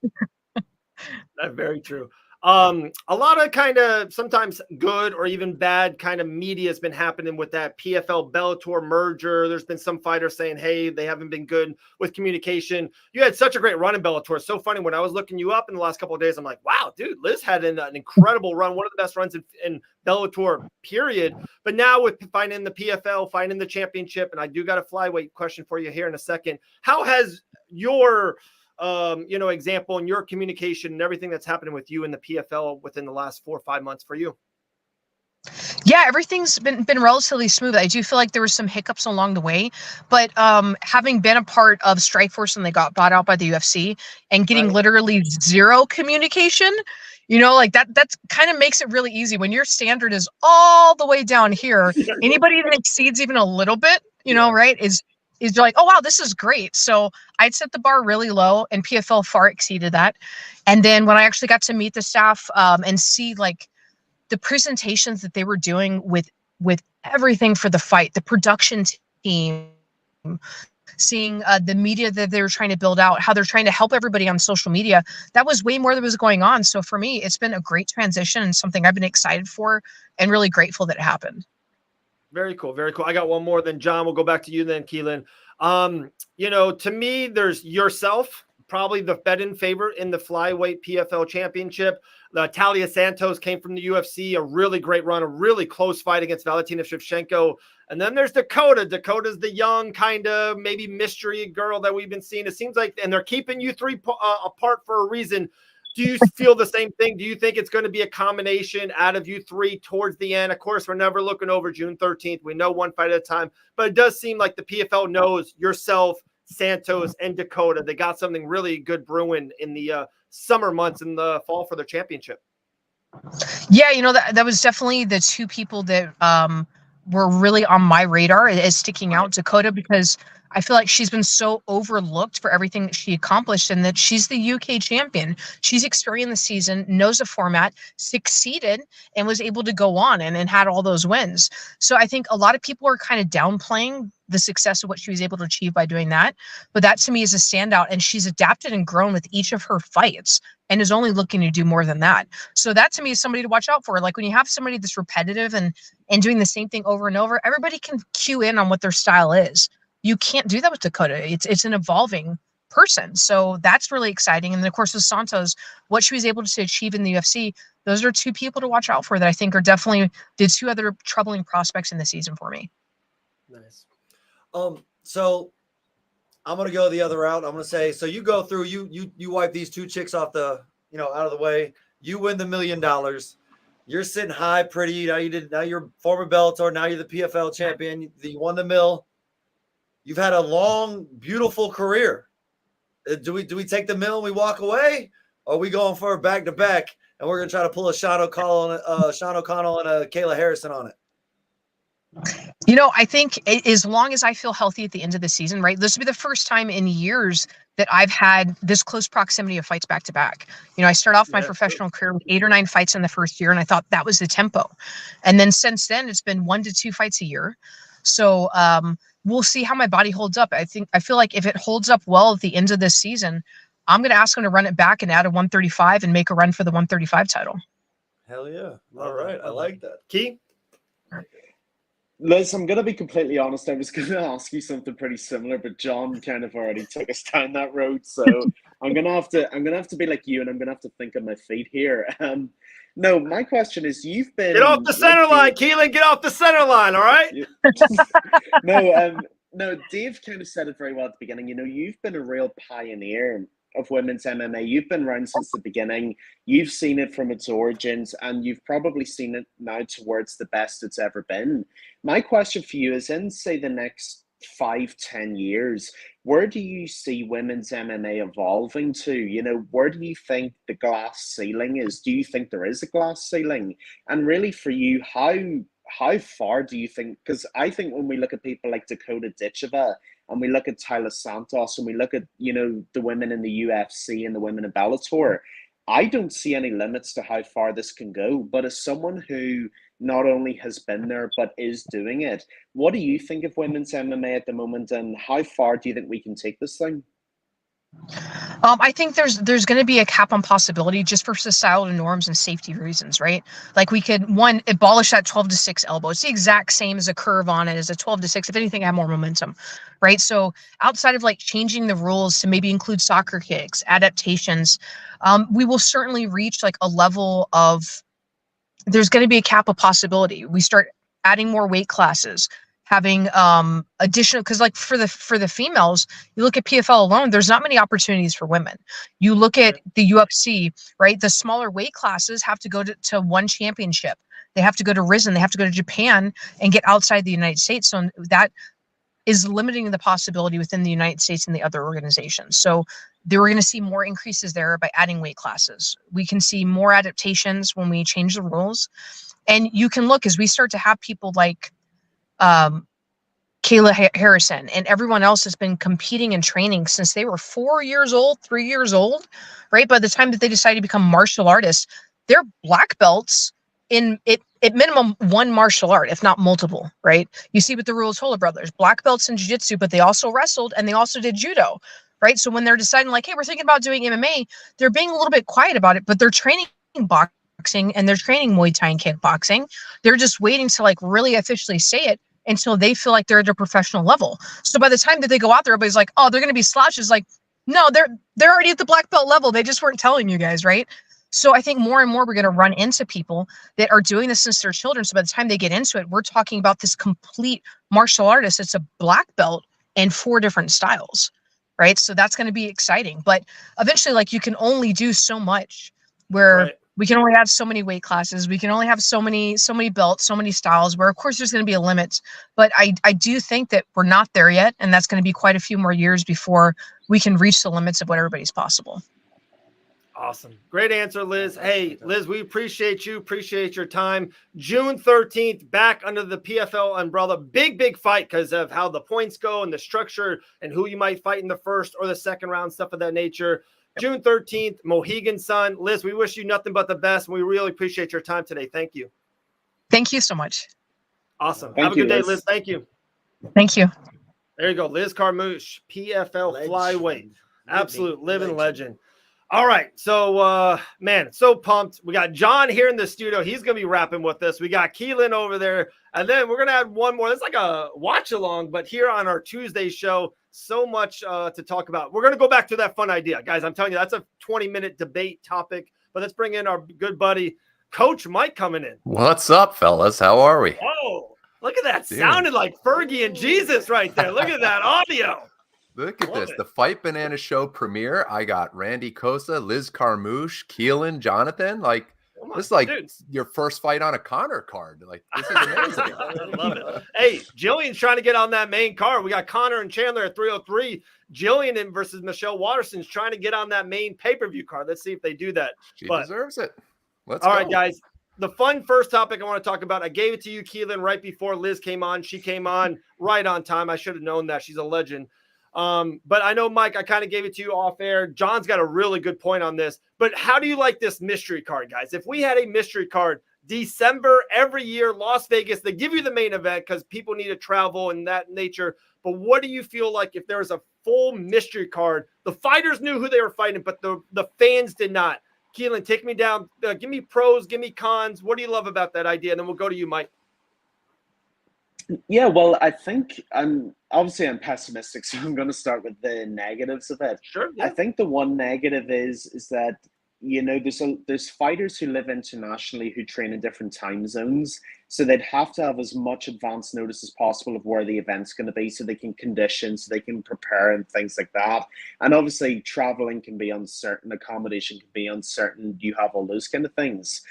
That's very true. A lot of kind of sometimes good or even bad kind of media has been happening with that PFL Bellator merger. There's been some fighters saying, hey, they haven't been good with communication. You had such a great run in Bellator. It's so funny. When I was looking you up in the last couple of days, I'm like, wow, dude, Liz had an incredible run. One of the best runs in Bellator, period. But now with finding the PFL, finding the championship, and I do got a flyweight question for you here in a second. How has your example and your communication and everything that's happening with you in the PFL within the last 4 or 5 months for you? Yeah, everything's been relatively smooth. I do feel like there were some hiccups along the way, but having been a part of Strikeforce when they got bought out by the UFC and getting literally zero communication, like that's kind of makes it really easy when your standard is all the way down here. Anybody that exceeds even a little bit, right, is you're like, oh wow, this is great. So I'd set the bar really low, and PFL far exceeded that. And then when I actually got to meet the staff and see like the presentations that they were doing with everything for the fight, the production team, seeing the media that they were trying to build out, how they're trying to help everybody on social media, that was way more that was going on. So for me, it's been a great transition and something I've been excited for and really grateful that it happened. Very cool. Very cool. I got one more, then John, we'll go back to you then, Keelan. To me, there's yourself, probably the bet-in favorite in the flyweight PFL championship. Talia Santos came from the UFC, a really great run, a really close fight against Valentina Shevchenko. And then there's Dakota. Dakota's the young kind of maybe mystery girl that we've been seeing. It seems like, and they're keeping you three apart for a reason. Do you feel the same thing? Do you think it's going to be a combination out of you three towards the end? Of course, we're never looking over June 13th. We know one fight at a time, but it does seem like the PFL knows yourself, Santos, and Dakota. They got something really good brewing in the summer months in the fall for their championship. Yeah, that was definitely the two people that were really on my radar as sticking out. Dakota, because I feel like she's been so overlooked for everything that she accomplished, and that she's the UK champion. She's experienced the season, knows the format, succeeded, and was able to go on and had all those wins. So I think a lot of people are kind of downplaying the success of what she was able to achieve by doing that. But that to me is a standout, and she's adapted and grown with each of her fights and is only looking to do more than that. So that to me is somebody to watch out for. Like when you have somebody that's repetitive and doing the same thing over and over, everybody can cue in on what their style is. You can't do that with Dakota. It's an evolving person. So that's really exciting. And then of course with Santos, what she was able to achieve in the UFC, those are two people to watch out for that I think are definitely the two other troubling prospects in the season for me. Nice. So I'm gonna go the other route. I'm gonna say, so you go through, you wipe these two chicks off the, out of the way. You win the $1 million. You're sitting high, pretty. Now you're former Bellator. Now you're the PFL champion. You won the mill. You've had a long, beautiful career. Do we take the mill and we walk away? Or are we going for a back-to-back and we're gonna try to pull a Sean O'Connell and a Kayla Harrison on it? I think as long as I feel healthy at the end of the season, right? This will be the first time in years that I've had this close proximity of fights back to back. I started off my professional career with 8 or 9 fights in the first year, and I thought that was the tempo. And then since then, it's been 1 to 2 fights a year. So we'll see how my body holds up. I feel like if it holds up well at the end of this season, I'm going to ask him to run it back and add a 135 and make a run for the 135 title. Hell yeah. All right. I like that. Key? Liz, I'm going to be completely honest. I was going to ask you something pretty similar, but John kind of already took us down that road. So I'm going to have to be like you, and I'm going to have to think on my feet here. No, my question is, you've been... Get off the center line, Keelan. Get off the center line, all right? No, Dave kind of said it very well at the beginning. You've been a real pioneer of women's MMA. You've been around since the beginning. You've seen it from its origins, and you've probably seen it now towards the best it's ever been. My question for you is, in, say, the next 5-10 years, where do you see women's MMA evolving to? Where do you think the glass ceiling is? Do you think there is a glass ceiling? And really for you, how far do you think? Because I think when we look at people like Dakota Ditcheva and we look at Tyler Santos, and we look at, you know, the women in the UFC and the women in Bellator, I don't see any limits to how far this can go. But as someone who not only has been there but is doing it, what do you think of women's MMA at the moment, and how far do you think we can take this thing? I think there's going to be a cap on possibility just for societal norms and safety reasons, right? Like we could, one, abolish that 12-6 elbow. It's the exact same as a curve on it as a 12-6. If anything, have more momentum, right? So outside of like changing the rules to maybe include soccer kicks, adaptations, we will certainly reach like a level of, there's going to be a cap of possibility. We start adding more weight classes, having additional, because like for the females, you look at PFL alone, there's not many opportunities for women. You look at the UFC, right? The smaller weight classes have to go to one championship. They have to go to Risen. They have to go to Japan and get outside the United States. So that is limiting the possibility within the United States and the other organizations. So we're going to see more increases there by adding weight classes. We can see more adaptations when we change the rules. And you can look as we start to have people like Kayla Harrison and everyone else has been competing and training since they were 4 years old, 3 years old, right? By the time that they decided to become martial artists, they're black belts in it, at minimum one martial art, if not multiple, right? You see with the Rules-Tola brothers, black belts in jiu-jitsu, but they also wrestled and they also did judo, right? So when they're deciding like, hey, we're thinking about doing MMA, they're being a little bit quiet about it, but they're training boxing and they're training Muay Thai and kickboxing. They're just waiting to like really officially say it until they feel like they're at a professional level. So by the time that they go out there, everybody's like, oh, they're going to be slouches. Like, no, they're already at the black belt level. They just weren't telling you guys, right? So I think more and more we're going to run into people that are doing this since they're children. So by the time they get into it, we're talking about this complete martial artist. It's a black belt in 4 different styles, right? So that's going to be exciting. But eventually, like, you can only do so much where we can only have so many weight classes. We can only have so many belts, so many styles, where of course there's going to be a limit. But I do think that we're not there yet. And that's going to be quite a few more years before we can reach the limits of what everybody's possible. Awesome. Great answer, Liz. Hey, Liz, we appreciate you. Appreciate your time. June 13th, back under the PFL umbrella. Big fight because of how the points go and the structure and who you might fight in the first or the second round, stuff of that nature. June 13th, Mohegan Sun. Liz, we wish you nothing but the best, and we really appreciate your time today. Thank you. Thank you so much. Awesome. Have a good day, Liz. Thank you. Thank you. There you go. Liz Carmouche, PFL flyweight. Absolute living legend. All right. So, man, so pumped. We got John here in the studio. He's going to be rapping with us. We got Keelan over there. And then we're going to add one more. It's like a watch along, but here on our Tuesday show, so much to talk about. We're going to go back to that fun idea. Guys, I'm telling you, that's a 20-minute debate topic. But let's bring in our good buddy, Coach Mike, coming in. What's up, fellas? How are we? Oh, look at that. Sounded like Fergie and Jesus right there. Look at that audio. Look at this. The Fight Banana Show premiere. I got Randy Costa, Liz Carmouche, Keelan, Jonathan. Like, this is like your first fight on a Connor card. Like, this is amazing. I love it. Hey, Jillian's trying to get on that main card. We got Connor and Chandler at 303. Jillian versus Michelle Watterson's trying to get on that main pay-per-view card. Let's see if they do that. She deserves it. Let's all go. right, guys. The fun first topic I want to talk about, I gave it to you, Keelan, right before Liz came on. She came on right on time. I should have known that. She's a legend. But I know, Mike, I kind of gave it to you off air. John's got a really good point on this. But how do you like this mystery card, guys? If we had a mystery card, December every year, Las Vegas, they give you the main event because people need to travel and that nature. But what do you feel like if there was a full mystery card? The fighters knew who they were fighting, but the fans did not. Keelan, take me down. Give me pros, give me cons. What do you love about that idea? And then we'll go to you, Mike. Yeah, well, I think I'm pessimistic, so I'm going to start with the negatives of it. Sure. Yeah. I think the one negative is that, you know, there's fighters who live internationally who train in different time zones, so they'd have to have as much advance notice as possible of where the event's going to be, so they can condition, so they can prepare and things like that. And obviously, traveling can be uncertain, accommodation can be uncertain. You have all those kind of things.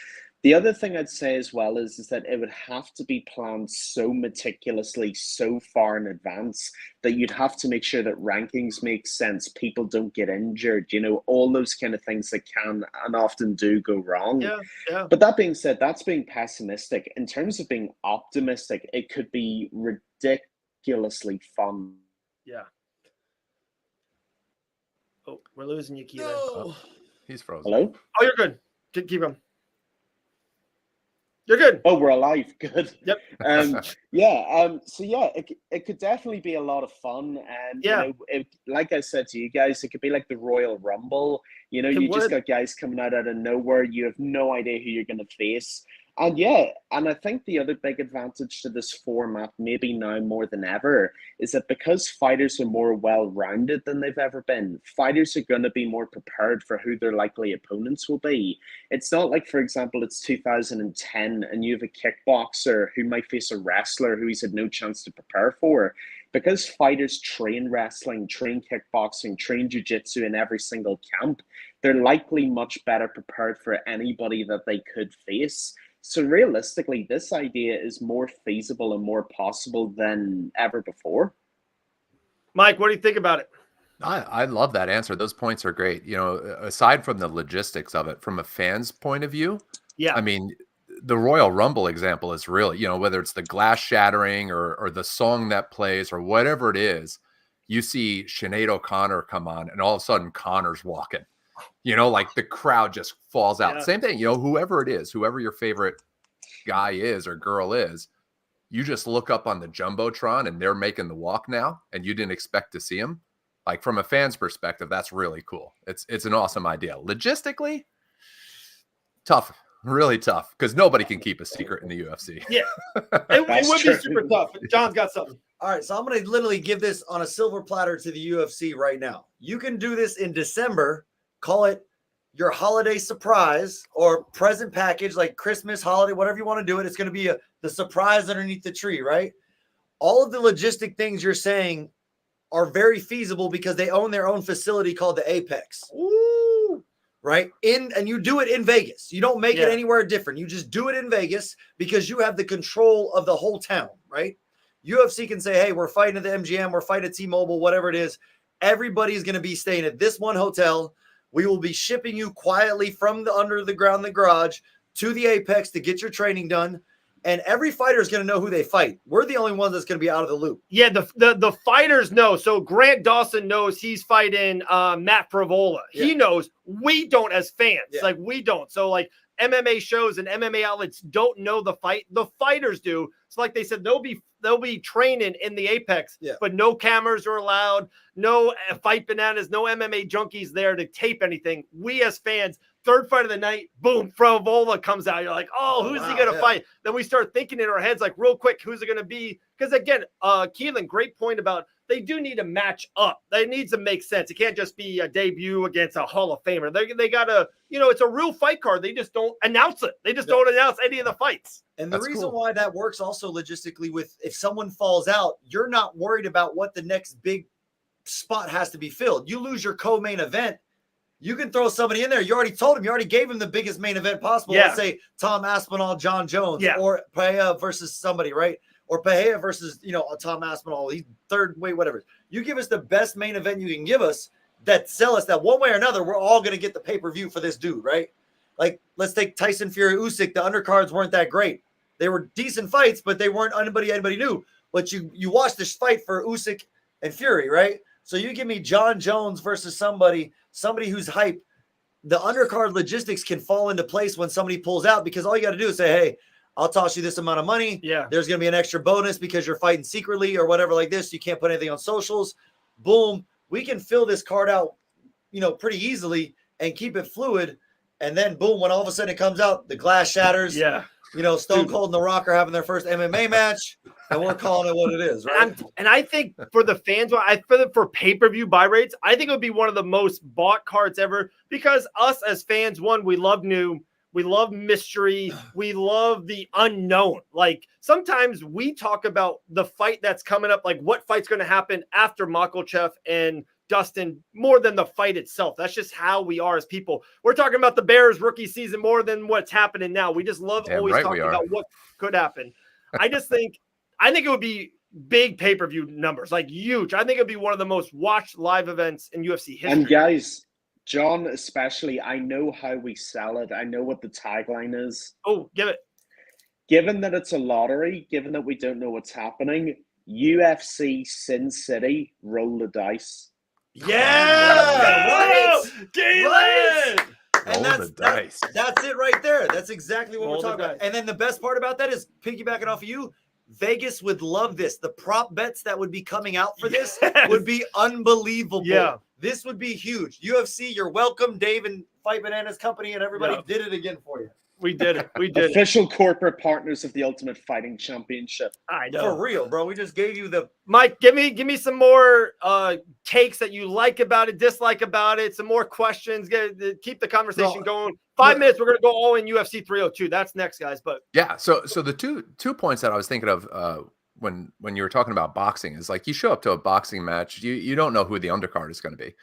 The other thing I'd say as well is that it would have to be planned so meticulously, so far in advance, that you'd have to make sure that rankings make sense, people don't get injured, you know, all those kind of things that can and often do go wrong. Yeah. But that being said, that's being pessimistic. In terms of being optimistic, it could be ridiculously fun. Yeah. Oh, we're losing you, Keelan. No. Oh, he's frozen. Hello? Oh, you're good. Keep going. You're good. Oh, we're alive. Good. Yep. So yeah, it could definitely be a lot of fun. And Yeah. you know, like I said to you guys, it could be like the Royal Rumble. You know, you just got guys coming out of nowhere. You have no idea who you're going to face. And yeah, and I think the other big advantage to this format, maybe now more than ever, is that because fighters are more well-rounded than they've ever been, fighters are going to be more prepared for who their likely opponents will be. It's not like, for example, it's 2010 and you have a kickboxer who might face a wrestler who he's had no chance to prepare for. Because fighters train wrestling, train kickboxing, train jiu-jitsu in every single camp, they're likely much better prepared for anybody that they could face. So realistically, this idea is more feasible and more possible than ever before. Mike, what do you think about it? I love that answer. Those points are great. You know, aside from the logistics of it, from a fan's point of view, yeah, I mean, the Royal Rumble example is really, you know, whether it's the glass shattering or the song that plays or whatever it is, you see Sinead O'Connor come on and all of a sudden Connor's walking. You know, like the crowd just falls out. Yeah. Same thing, you know, whoever it is, whoever your favorite guy is or girl is, you just look up on the Jumbotron and they're making the walk now and you didn't expect to see them. Like from a fan's perspective, that's really cool. It's an awesome idea. Logistically, tough, really tough, because nobody can keep a secret in the UFC. Yeah, it would be super tough. John's got something. All right, so I'm going to literally give this on a silver platter to the UFC right now. You can do this in December. Call it your holiday surprise or present package, like Christmas, holiday, whatever you want to do it. It's going to be the surprise underneath the tree, right? All of the logistic things you're saying are very feasible because they own their own facility called the Apex. Ooh. Right? And you do it in Vegas. You don't make it anywhere different. You just do it in Vegas because you have the control of the whole town, right? UFC can say, hey, we're fighting at the MGM, we're fighting at T-Mobile, whatever it is. Everybody's going to be staying at this one hotel. We will be shipping you quietly from the under the ground, the garage, to the Apex to get your training done. And every fighter is going to know who they fight. We're the only one that's going to be out of the loop. Yeah, the fighters know. So Grant Dawson knows he's fighting Matt Favola. Yeah. He knows. We don't as fans. Yeah. Like, we don't. So, like, MMA shows and MMA outlets don't know the fight. The fighters do. So, like they said, they'll be training in the Apex, but no cameras are allowed, no Fight Bananas, no MMA junkies there to tape anything. We as fans, third fight of the night, boom, Favola comes out. You're like, oh, who's he going to fight? Then we start thinking in our heads, like, real quick, who's it going to be? Because, again, Keelan, great point about they do need to match up. They need to make sense. It can't just be a debut against a Hall of Famer. They got to, you know, it's a real fight card. They just don't announce it. They just don't announce any of the fights. And the reason why that works also logistically with if someone falls out, you're not worried about what the next big spot has to be filled. You lose your co-main event, you can throw somebody in there. You already told him. You already gave him the biggest main event possible. Let's say Tom Aspinall, John Jones, or Pereira versus somebody, right? Or Pereira versus, you know, Tom Aspinall, he's third weight, whatever. You give us the best main event you can give us that sell us that one way or another, we're all going to get the pay-per-view for this dude, right? Like, let's take Tyson Fury, Usyk. The undercards weren't that great. They were decent fights, but they weren't anybody knew. But you watched this fight for Usyk and Fury, right? So you give me John Jones versus somebody who's hype. The undercard logistics can fall into place when somebody pulls out because all you got to do is say, hey, I'll toss you this amount of money. Yeah. There's going to be an extra bonus because you're fighting secretly or whatever like this. You can't put anything on socials. Boom. We can fill this card out, you know, pretty easily and keep it fluid. And then boom, when all of a sudden it comes out, the glass shatters. Yeah. You know, Stone Cold and The Rock are having their first MMA match, and we're calling it what it is, right? And I think for the fans, for pay-per-view buy rates, I think it would be one of the most bought cards ever because us as fans, one, we love new, we love mystery, we love the unknown. Like sometimes we talk about the fight that's coming up, like what fight's going to happen after Makhachev and Dustin more than the fight itself. That's just how we are as people. We're talking about the Bears rookie season more than what's happening now. We just love always talking about what could happen. I think it would be big pay-per-view numbers, like huge. I think it'd be one of the most watched live events in UFC history. And guys, John especially, I know how we sell it. I know what the tagline is. Oh, give it. Given that it's a lottery, given that we don't know what's happening, UFC Sin City, roll the dice. Yeah, right. Galen! Right. Roll And the dice. that's it right there. That's exactly what Roll we're the talking about. dice. And then the best part about that is piggybacking off of you. Vegas would love this. The prop bets that would be coming out for this would be unbelievable. Yeah. This would be huge. UFC, you're welcome. Dave and Fight Bananas Company and everybody did it again for you. We did it. We did it. Official corporate partners of the Ultimate Fighting Championship. I know. For real, bro. We just gave you the Mike, give me some more takes that you like about it, dislike about it, some more questions. Keep the conversation going. 5 minutes, we're gonna go all in UFC 302. That's next, guys. But yeah, so the two points that I was thinking of when you were talking about boxing is like you show up to a boxing match, you don't know who the undercard is going to be.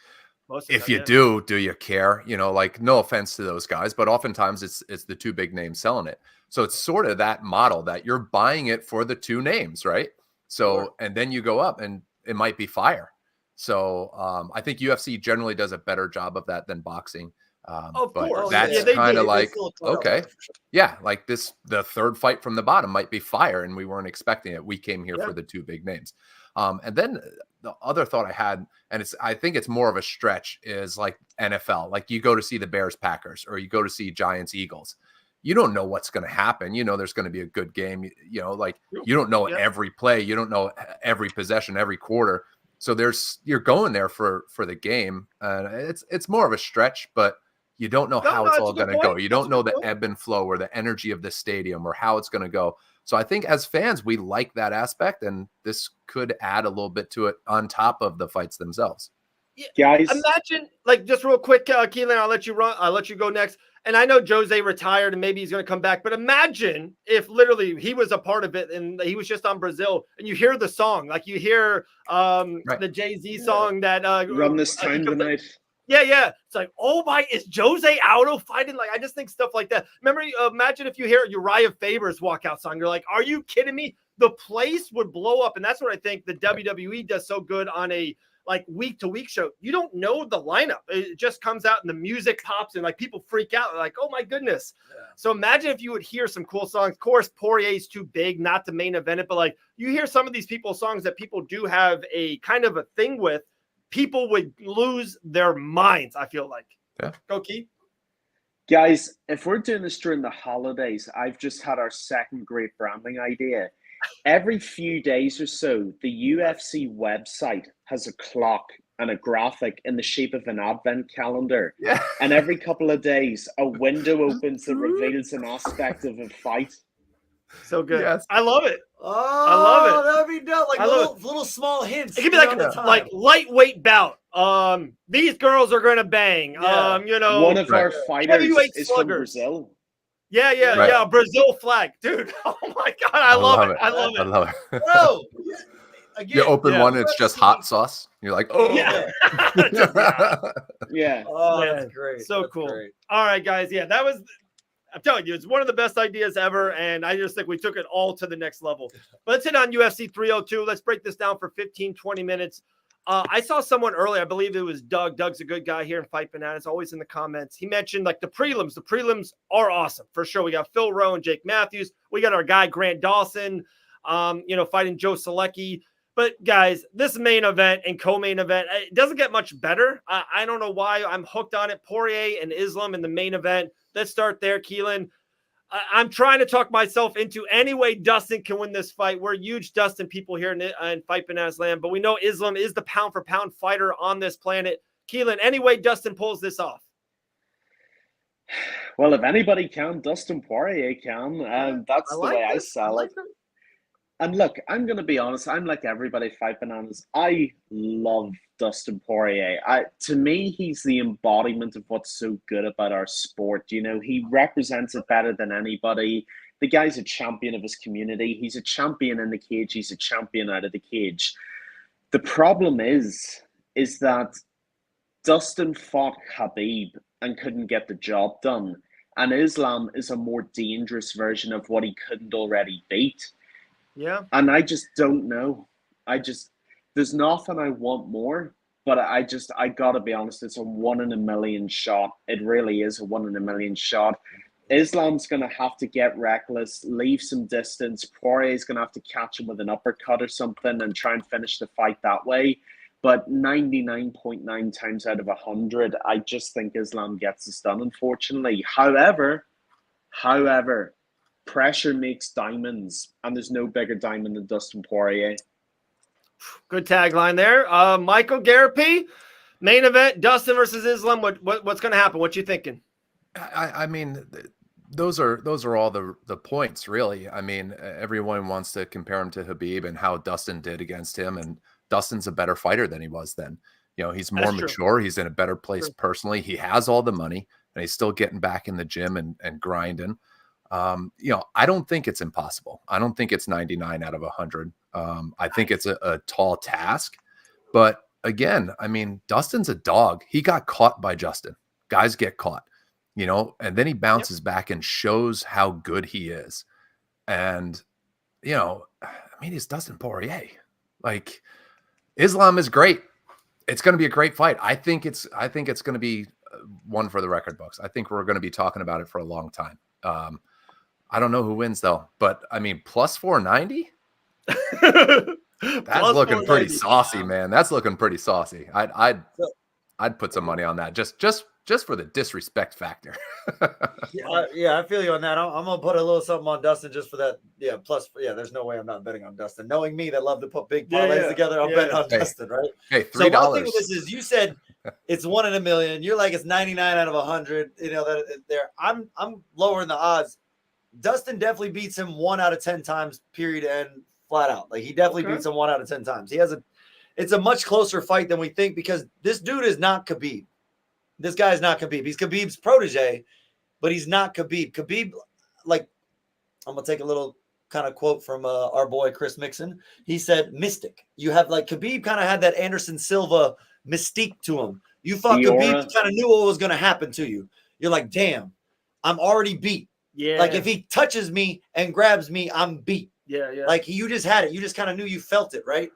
If you do you care? You know, like no offense to those guys, but oftentimes it's the two big names selling it. So it's sort of that model that you're buying it for the two names, right? So and then you go up and it might be fire. So I think UFC generally does a better job of that than boxing. Of but course. that's kind of like, okay, yeah, like the third fight from the bottom might be fire and we weren't expecting it. We came here for the two big names. And then the other thought I had, and I think it's more of a stretch, is like NFL. Like you go to see the Bears Packers or you go to see Giants Eagles. You don't know what's going to happen. You know, there's going to be a good game. You know, like you don't know every play. You don't know every possession, every quarter. So you're going there for the game. It's more of a stretch, but you don't know how it's all going to go. You don't know the ebb and flow or the energy of the stadium or how it's going to go. So I think as fans, we like that aspect, and this could add a little bit to it on top of the fights themselves. Yeah, guys, imagine, like, just real quick, Keelan, I'll let you go next. And I know Jose retired and maybe he's going to come back, but imagine if literally he was a part of it and he was just on Brazil and you hear the song, like you hear the Jay-Z song that Run This Time Tonight. Yeah. It's like, oh my, is Jose Aldo fighting? Like, I just think stuff like that. Remember, imagine if you hear Uriah Faber's walkout song. You're like, are you kidding me? The place would blow up. And that's what I think the WWE does so good on a like week-to-week show. You don't know the lineup. It just comes out and the music pops and like people freak out. They're like, oh my goodness. Yeah. So imagine if you would hear some cool songs. Of course, Poirier's too big not to main event it, but like you hear some of these people's songs that people do have a kind of a thing with. People would lose their minds, I feel like. Yeah. Go, Keith. Guys, if we're doing this during the holidays, I've just had our second great branding idea. Every few days or so, the UFC website has a clock and a graphic in the shape of an advent calendar. Yeah. And every couple of days, a window opens that reveals an aspect of a fight. So good. Yes. I love it. Oh, I love it. That'd be dope. Like little small hints. It could be like lightweight bout. These girls are gonna bang. Yeah. You know, one of our fighters is from Brazil. Yeah. Brazil flag, dude. Oh my god, I love it. I love it. Bro, again, you open one, it's just hot sauce. You're like, oh yeah. Yeah. Oh, that's great. So that's cool. Great. All right, guys. Yeah, that was. I'm telling you, it's one of the best ideas ever, and I just think we took it all to the next level. But let's hit on UFC 302. Let's break this down for 15, 20 minutes. I saw someone earlier, I believe it was Doug. Doug's a good guy here in Fight Bananas, always in the comments. He mentioned like the prelims. The prelims are awesome for sure. We got Phil Rowe and Jake Matthews. We got our guy Grant Dawson, fighting Joe Selecki. But guys, this main event and co-main event, it doesn't get much better. I don't know why I'm hooked on it. Poirier and Islam in the main event. Let's start there, Keelan. I'm trying to talk myself into any way Dustin can win this fight. We're huge Dustin people here in Fight Bananas land, but we know Islam is the pound-for-pound fighter on this planet. Keelan, any way Dustin pulls this off? Well, if anybody can, Dustin Poirier can. And that's the way I sell it. And look, I'm going to be honest. I'm like everybody, Fight Bananas. I love Dustin Poirier. To me, he's the embodiment of what's so good about our sport. You know, he represents it better than anybody. The guy's a champion of his community. He's a champion in the cage. He's a champion out of the cage. The problem is that Dustin fought Khabib and couldn't get the job done. And Islam is a more dangerous version of what he couldn't already beat. Yeah. And I just don't know. There's nothing I want more, but I gotta be honest, it's a 1 in a million shot. It really is a 1 in a million shot. Islam's going to have to get reckless, leave some distance. Poirier's going to have to catch him with an uppercut or something and try and finish the fight that way. But 99.9 times out of 100, I just think Islam gets this done, unfortunately. However, pressure makes diamonds, and there's no bigger diamond than Dustin Poirier. Good tagline there. Michael Garapi, main event, Dustin versus Islam. What's going to happen? What you thinking? I mean, those are all the points, really. I mean, everyone wants to compare him to Khabib and how Dustin did against him, and Dustin's a better fighter than he was then. You know, he's more mature. He's in a better place personally. He has all the money, and he's still getting back in the gym and grinding. You know, I don't think it's impossible. I don't think it's 99 out of 100. I think it's a tall task. But again, I mean, Dustin's a dog. He got caught by Justin. Guys get caught, you know, and then he bounces back and shows how good he is. And, you know, I mean, he's Dustin Poirier. Like, Islam is great. It's going to be a great fight. I think it's going to be one for the record books. I think we're going to be talking about it for a long time. I don't know who wins though, but I mean, plus 490. That's looking pretty saucy, man. That's looking pretty saucy. I'd put some money on that just for the disrespect factor. Yeah, I feel you on that. I'm gonna put a little something on Dustin just for that. Yeah, plus, yeah, there's no way I'm not betting on Dustin. Knowing me, that love to put big parlays together, I'm betting on Dustin, right? Hey, $3. So one thing with this is, you said it's 1 in a million. You're like, it's 99 out of 100. You know that there. I'm lowering the odds. Dustin definitely beats him 1 out of 10 times, period, and flat out. Like, he definitely beats him 1 out of 10 times. It's a much closer fight than we think, because this dude is not Khabib. This guy is not Khabib. He's Khabib's protege, but he's not Khabib. Khabib, like, I'm going to take a little kind of quote from our boy Chris Mixon. He said, mystic. You have, like, Khabib kind of had that Anderson Silva mystique to him. You thought Khabib kind of knew what was going to happen to you. You're like, damn, I'm already beat. Yeah. Like, if he touches me and grabs me, I'm beat. Yeah, yeah. Like, you just had it. You just kind of knew, you felt it, right?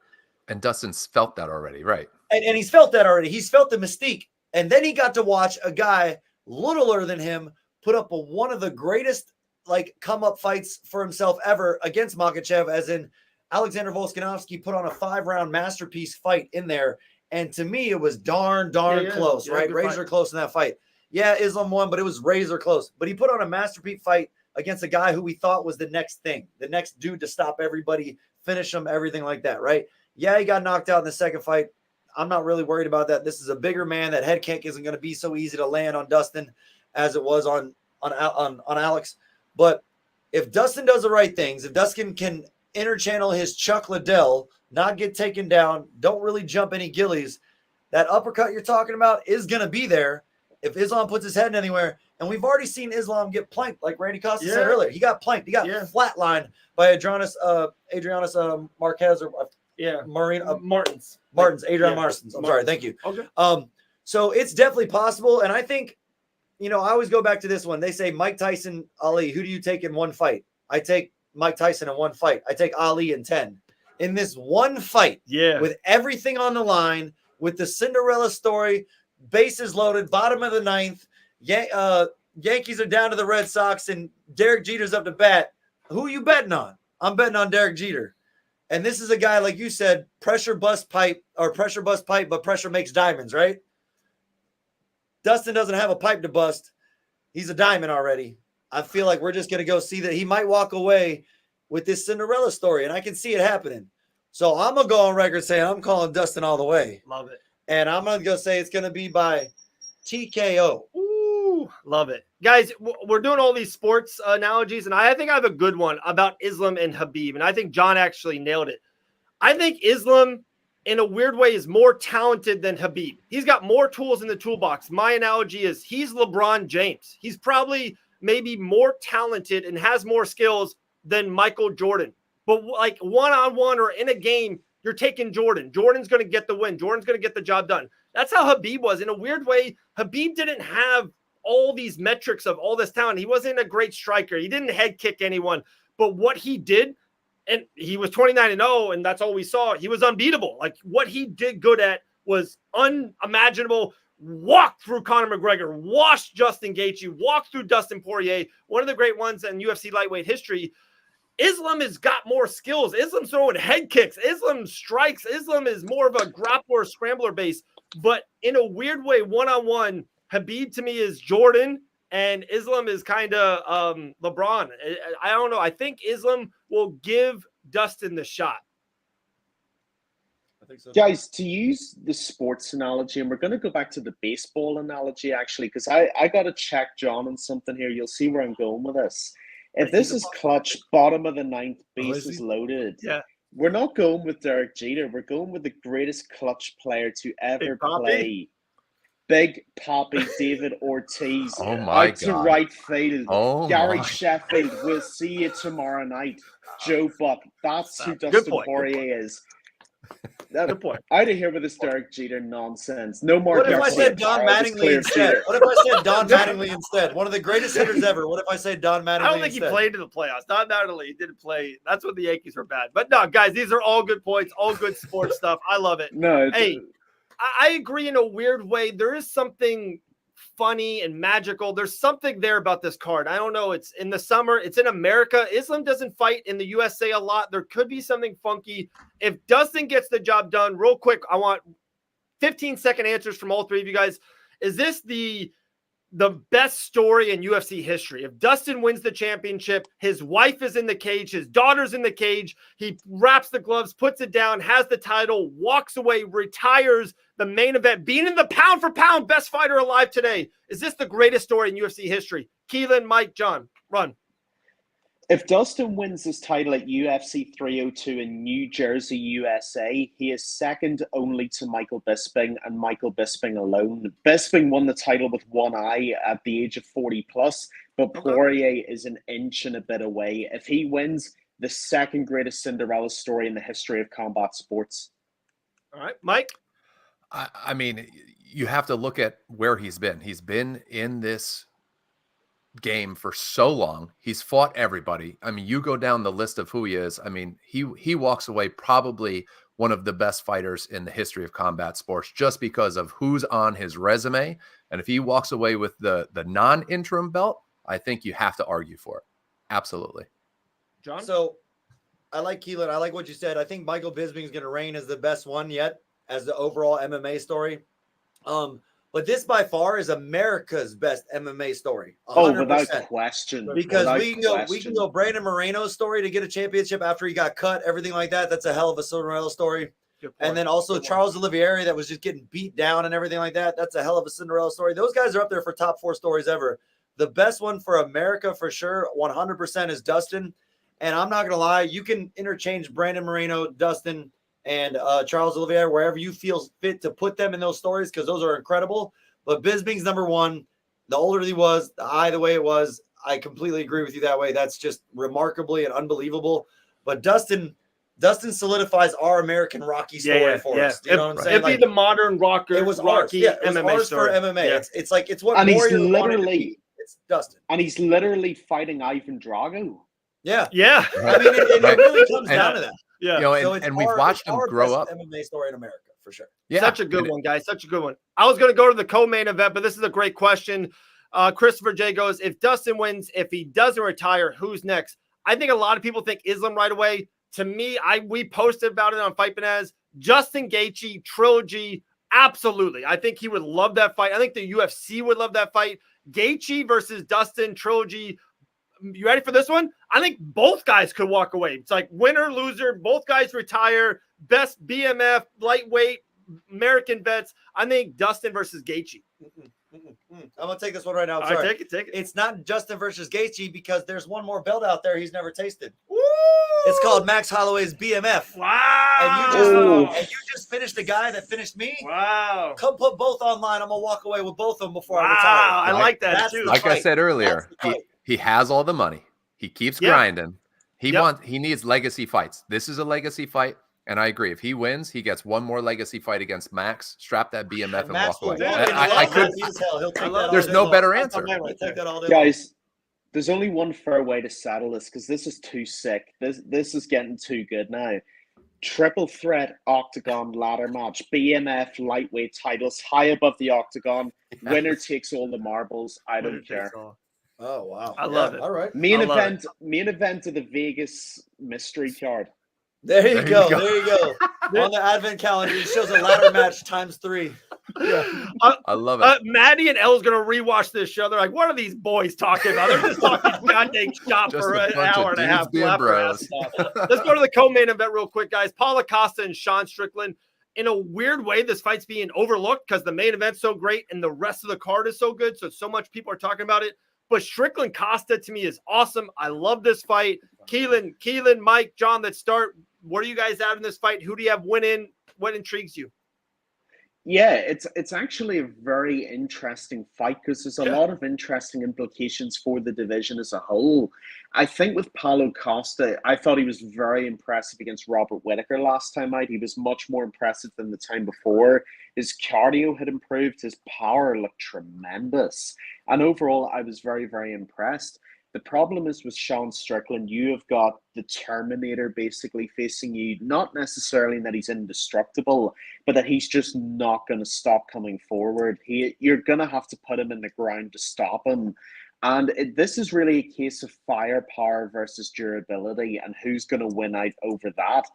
And Dustin's felt that already, right? And he's felt that already. He's felt the mystique. And then he got to watch a guy littler than him put up one of the greatest, like, come-up fights for himself ever against Makhachev, as in Alexander Volkanovski put on a 5-round masterpiece fight in there. And to me, it was darn close, right? Razor close in that fight. Yeah, Islam won, but it was razor close. But he put on a masterpiece fight against a guy who we thought was the next thing, the next dude to stop everybody, finish him, everything like that, right? Yeah, he got knocked out in the second fight. I'm not really worried about that. This is a bigger man. That head kick isn't going to be so easy to land on Dustin as it was on Alex. But if Dustin does the right things, if Dustin can interchannel his Chuck Liddell, not get taken down, don't really jump any gillies, that uppercut you're talking about is going to be there if Islam puts his head anywhere. And we've already seen Islam get planked, like Randy Costa said earlier. He got planked. He got flatlined by Adrianis Marquez or Martins. Adrian Martins. I'm sorry. Thank you. Okay. So it's definitely possible. And I think, you know, I always go back to this one. They say Mike Tyson, Ali, who do you take in one fight? I take Mike Tyson in one fight. I take Ali in 10. In this one fight, with everything on the line, with the Cinderella story, bases loaded, bottom of the ninth, Yankees are down to the Red Sox, and Derek Jeter's up to bat. Who are you betting on? I'm betting on Derek Jeter. And this is a guy, like you said, pressure bust pipe, but pressure makes diamonds, right? Dustin doesn't have a pipe to bust. He's a diamond already. I feel like we're just going to go see that he might walk away with this Cinderella story, and I can see it happening. So I'm going to go on record saying I'm calling Dustin all the way. Love it. And I'm going to go say it's going to be by TKO. Ooh, love it. Guys, we're doing all these sports analogies, and I think I have a good one about Islam and Khabib, and I think John actually nailed it. I think Islam, in a weird way, is more talented than Khabib. He's got more tools in the toolbox. My analogy is he's LeBron James. He's probably maybe more talented and has more skills than Michael Jordan. But like one-on-one or in a game, you're taking Jordan. Jordan's going to get the win. Jordan's going to get the job done. That's how Khabib was. In a weird way, Khabib didn't have all these metrics of all this talent. He wasn't a great striker. He didn't head kick anyone. But what he did, and he was 29-0, and that's all we saw. He was unbeatable. Like, what he did good at was unimaginable. walked through Conor McGregor, washed Justin Gaethje, walked through Dustin Poirier, one of the great ones in UFC lightweight history. Islam has got more skills. Islam's throwing head kicks. Islam strikes. Islam is more of a grappler, scrambler base. But in a weird way, one-on-one, Habib to me is Jordan, and Islam is kind of LeBron. I don't know. I think Islam will give Dustin the shot. I think so. Guys, to use the sports analogy, and we're going to go back to the baseball analogy, actually, because I got to check John on something here. You'll see where I'm going with this. If this is clutch, bottom of the ninth, bases loaded, we're not going with Derek Jeter. We're going with the greatest clutch player to ever play. Big Papi David Ortiz. Oh my out God. to right field. Oh Gary my. Sheffield. We'll see you tomorrow night. Joe Buck. That's who Dustin Poirier is. Good point. Out of here with this Derek Jeter nonsense. No more. What if I said Don Mattingly instead? What if I said Don Mattingly instead? One of the greatest hitters ever. What if I said Don Mattingly? I don't think he played in the playoffs. Don Mattingly, he didn't play. That's when the Yankees were bad. But no, guys, these are all good points, all good sports stuff. I love it. No, hey, I agree in a weird way. There is something funny and magical. There's something there about this card. I don't know. It's in the summer. It's in America. Islam doesn't fight in the USA a lot. There could be something funky. If Dustin gets the job done, real quick, I want 15-second answers from all three of you guys. Is this the best story in UFC history? If Dustin wins the championship, his wife is in the cage, his daughter's in the cage, he wraps the gloves, puts it down, has the title, walks away, retires the main event, being in the pound for pound best fighter alive today. Is this the greatest story in UFC history? Keelan, Mike, John, run. If Dustin wins his title at UFC 302 in New Jersey, USA, he is second only to Michael Bisping and Michael Bisping alone. Bisping won the title with one eye at the age of 40 plus, but Poirier is an inch and a bit away. If he wins, the second greatest Cinderella story in the history of combat sports. All right, Mike? I mean, you have to look at where he's been. He's been in this game for so long. He's fought everybody. I mean, you go down the list of who he is. I mean, he walks away probably one of the best fighters in the history of combat sports just because of who's on his resume. And if he walks away with the non-interim belt, I think you have to argue for it. Absolutely. John? So I like Keelan. I like what you said. I think Michael Bisping is going to reign as the best one yet as the overall MMA story. But this by far is America's best MMA story. 100%. Oh, without question. Because we can go Brandon Moreno's story to get a championship after he got cut, everything like that. That's a hell of a Cinderella story. And then also Charles Olivieri that was just getting beat down and everything like that. That's a hell of a Cinderella story. Those guys are up there for top 4 stories ever. The best one for America for sure, 100% is Dustin. And I'm not going to lie, you can interchange Brandon Moreno, Dustin, and Charles Olivier, wherever you feel fit to put them in those stories, because those are incredible. But Bisping's number one. The older he was, the eye the way it was, I completely agree with you that way. That's just remarkably and unbelievable. But Dustin solidifies our American Rocky story for us. Do you know what I'm saying? It'd be the modern Rocky. It was Rocky MMA story. For MMA. Yeah. It's what and Warrior he's literally it's Dustin. And he's literally fighting Ivan Drago. Yeah. Yeah. I mean, it really comes down to that. Yeah. You know, and we've watched him grow up. MMA story in America for sure. Yeah. Such a good one, guys. Such a good one. I was going to go to the co-main event, but this is a great question. Christopher J goes, if Dustin wins, if he doesn't retire, who's next? I think a lot of people think Islam right away. To me, we posted about it on Fight Banaz. Justin Gaethje trilogy, absolutely. I think he would love that fight. I think the UFC would love that fight. Gaethje versus Dustin trilogy. You ready for this one? I think both guys could walk away. It's like winner, loser. Both guys retire. Best BMF, lightweight, American vets. I think Dustin versus Gaethje. I'm going to take this one right now. All right, take it. It's not Justin versus Gaethje because there's one more belt out there he's never tasted. Woo! It's called Max Holloway's BMF. Wow. And you just finished the guy that finished me. Wow. Come put both online. I'm going to walk away with both of them before I retire. I like that That's too. Like I said earlier, he has all the money. He keeps grinding. He needs legacy fights. This is a legacy fight. And I agree. If he wins, he gets one more legacy fight against Max. Strap that BMF and walk away. There's no better answer. Guys, there's only one fair way to settle this because this is too sick. This is getting too good now. Triple threat octagon ladder match, BMF lightweight titles high above the octagon. Yes. Winner takes all the marbles. I Winner don't care. takes all. Oh wow. I love it. All right. Main I love event of the Vegas mystery card. There you There you go. go. There you go. On the advent calendar, he shows a ladder match times 3. Yeah. I love it. Maddie and Elle's gonna rewatch this show. They're like, "What are these boys talking about? They're just talking goddamn shop Just for a an bunch hour of and a dudes half." being Laugh our bros. asses off. Let's go to the co-main event real quick, guys. Paulo Costa and Sean Strickland. In a weird way, this fight's being overlooked because the main event's so great and the rest of the card is so good. So much people are talking about it. But Strickland Costa to me is awesome. I love this fight. Keelan, Mike, John, let's start. What are you guys at in this fight? Who do you have winning? What intrigues you? Yeah, it's actually a very interesting fight because there's a lot of interesting implications for the division as a whole. I think with Paulo Costa, I thought he was very impressive against Robert Whittaker last time out. He was much more impressive than the time before. His cardio had improved. His power looked tremendous. And overall, I was very, very impressed. The problem is with Sean Strickland, you have got the Terminator basically facing you, not necessarily that he's indestructible, but that he's just not going to stop coming forward. You're going to have to put him in the ground to stop him. And this is really a case of firepower versus durability and who's going to win out over that.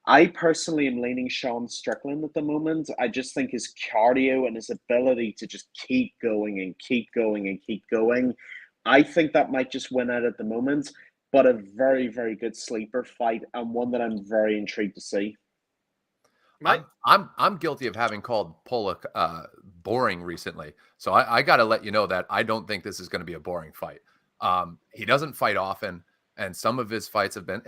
I personally am leaning Sean Strickland at the moment. I just think his cardio and his ability to just keep going and keep going and keep going, I think that might just win out at the moment, but a very, very good sleeper fight and one that I'm very intrigued to see. I'm guilty of having called Pollock boring recently, so I got to let you know that I don't think this is going to be a boring fight. He doesn't fight often, and some of his fights have been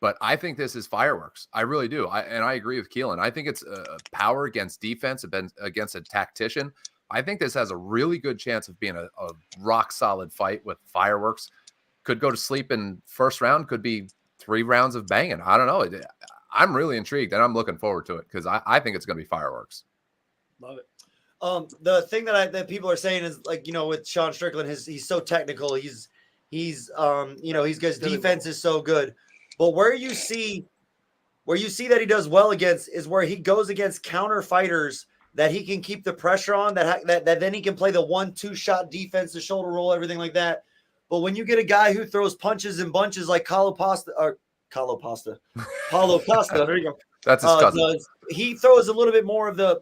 but I think this is fireworks. I really do. I agree with Keelan. I think it's power against defense, against a tactician. I think this has a really good chance of being a rock solid fight with fireworks. Could go to sleep in first round, could be 3 rounds of banging. I don't know. I'm really intrigued and I'm looking forward to it because I think it's going to be fireworks. Love it. The thing that people are saying is like, with Sean Strickland, he's so technical. He's his defense is so good. But where you see that he does well against is where he goes against counter fighters that he can keep the pressure on, that then he can play the 1-2 shot defense, the shoulder roll, everything like that. But when you get a guy who throws punches in bunches like Paulo Costa, There you go. That's his cousin. He throws a little bit more of the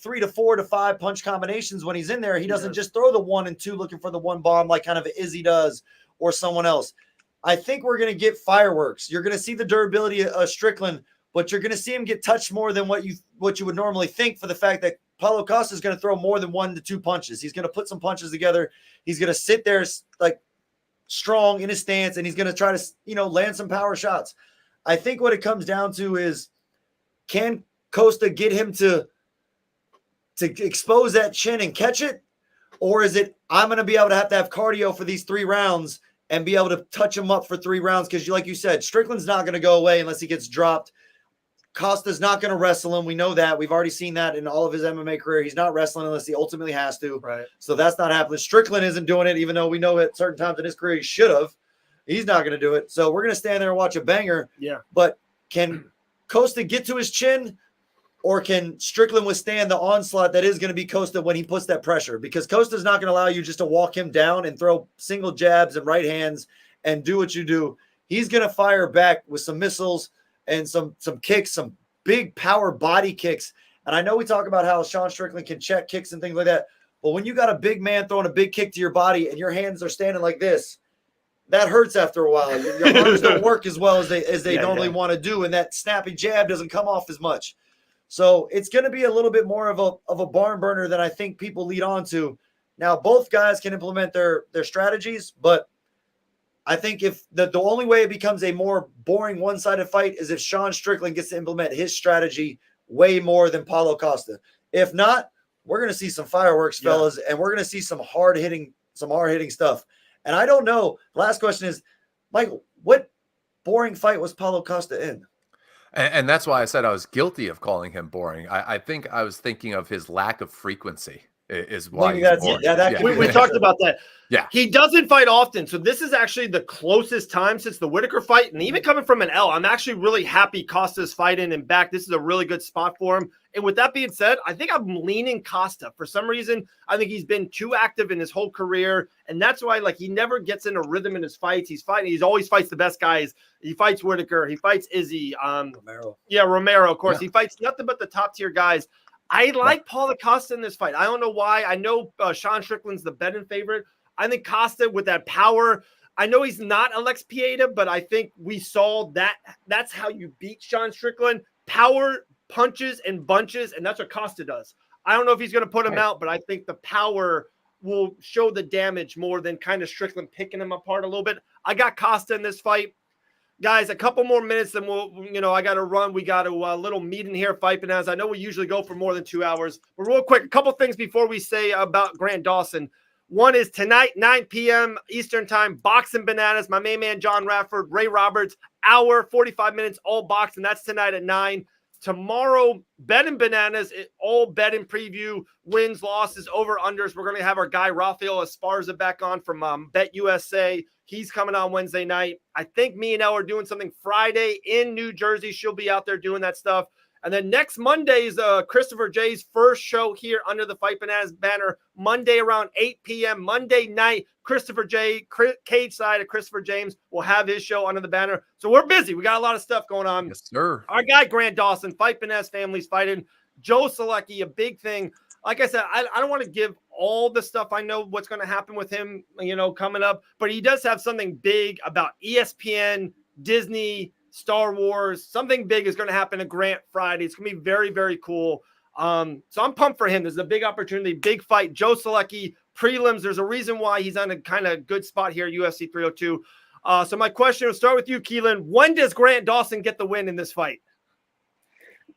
3 to 4 to 5 punch combinations when he's in there. He doesn't just throw the 1 and 2 looking for the one bomb like kind of Izzy does or someone else. I think we're going to get fireworks. You're going to see the durability of Strickland, but you're going to see him get touched more than what you would normally think for the fact that Paulo Costa is going to throw more than 1 to 2 punches. He's going to put some punches together. He's going to sit there like strong in his stance, and he's going to try to, land some power shots. I think what it comes down to is, can Costa get him to expose that chin and catch it? Or is it, I'm going to be able to have cardio for these 3 rounds and be able to touch him up for 3 rounds? Because like you said, Strickland's not going to go away unless he gets dropped. Costa's not going to wrestle him. We know that. We've already seen that in all of his MMA career. He's not wrestling unless he ultimately has to. Right. So that's not happening. Strickland isn't doing it, even though we know at certain times in his career he should have. He's not going to do it. So we're going to stand there and watch a banger. Yeah. But can Costa get to his chin, or can Strickland withstand the onslaught that is going to be Costa when he puts that pressure? Because Costa's not going to allow you just to walk him down and throw single jabs and right hands and do what you do. He's going to fire back with some missiles and some kicks, some big power body kicks. And I know we talk about how Sean Strickland can check kicks and things like that, but when you got a big man throwing a big kick to your body and your hands are standing like this, that hurts after a while. Your arms don't work as well as they normally want to do, and that snappy jab doesn't come off as much. So it's going to be a little bit more of a barn burner than I think people lead on to. Now, both guys can implement their strategies, but I think if the only way it becomes a more boring one-sided fight is if Sean Strickland gets to implement his strategy way more than Paulo Costa. If not, we're going to see some fireworks, fellas, and we're going to see some hard-hitting stuff. And I don't know. Last question is, Michael, what boring fight was Paulo Costa in? And that's why I said I was guilty of calling him boring. I think I was thinking of his lack of frequency. is why he's that's boring. it. Yeah, we talked about that. Yeah. He doesn't fight often. So this is actually the closest time since the Whitaker fight. And even coming from an L, I'm actually really happy Costa's fighting and back. This is a really good spot for him. And with that being said, I think I'm leaning Costa. For some reason, I think he's been too active in his whole career. And that's why, like, he never gets in a rhythm in his fights. He's always fights the best guys. He fights Whitaker. He fights Izzy. Romero. Yeah, Romero, of course. Yeah. He fights nothing but the top tier guys. I like Paulo Costa in this fight. I don't know why. I know Sean Strickland's the betting favorite. I think Costa with that power. I know he's not Alex Pieta, but I think we saw that. That's how you beat Sean Strickland. Power, punches, and bunches, and that's what Costa does. I don't know if he's going to put him out, but I think the power will show the damage more than kind of Strickland picking him apart a little bit. I got Costa in this fight. Guys, a couple more minutes and I got to run. We got a little meeting here, Fight Bananas. I know we usually go for more than 2 hours, but real quick, a couple things before we say about Grant Dawson. One is tonight, 9 p.m. Eastern time, Boxing Bananas. My main man, John Radford, Ray Roberts, hour, 45 minutes, all boxing. That's tonight at 9. Tomorrow, Betting Bananas, all betting preview, wins, losses, over, unders. We're going to have our guy, Rafael Esparza, back on from Bet USA. He's coming on Wednesday night. I think me and Elle are doing something Friday in New Jersey. She'll be out there doing that stuff. And then next Monday is Christopher J's first show here under the Fight Bananas banner. Monday around 8 p.m. Monday night, Christopher J, cage side of Christopher James, will have his show under the banner. So we're busy. We got a lot of stuff going on. Yes, sir. Our guy, Grant Dawson, Fight Bananas family's fighting. Joe Selecki, a big thing. Like I said, I don't want to give all the stuff. I know what's going to happen with him, coming up. But he does have something big about ESPN, Disney, Star Wars. Something big is going to happen at Grant Friday. It's going to be very, very cool. So I'm pumped for him. There's a big opportunity, big fight. Joe Selecki, prelims. There's a reason why he's on a kind of good spot here at UFC 302. So my question will start with you, Keelan. When does Grant Dawson get the win in this fight?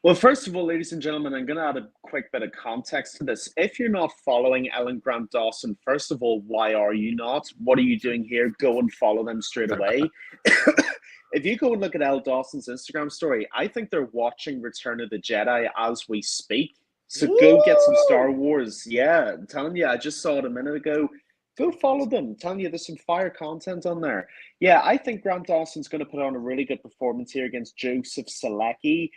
Well, first of all, ladies and gentlemen, I'm going to add a quick bit of context to this. If you're not following Ellen Grant Dawson, first of all, why are you not? What are you doing here? Go and follow them straight away. If you go and look at Elle Dawson's Instagram story, I think they're watching Return of the Jedi as we speak. So go get some Star Wars. Yeah, I'm telling you, I just saw it a minute ago. Go follow them. I'm telling you, there's some fire content on there. Yeah, I think Grant Dawson's going to put on a really good performance here against Joseph Selecki.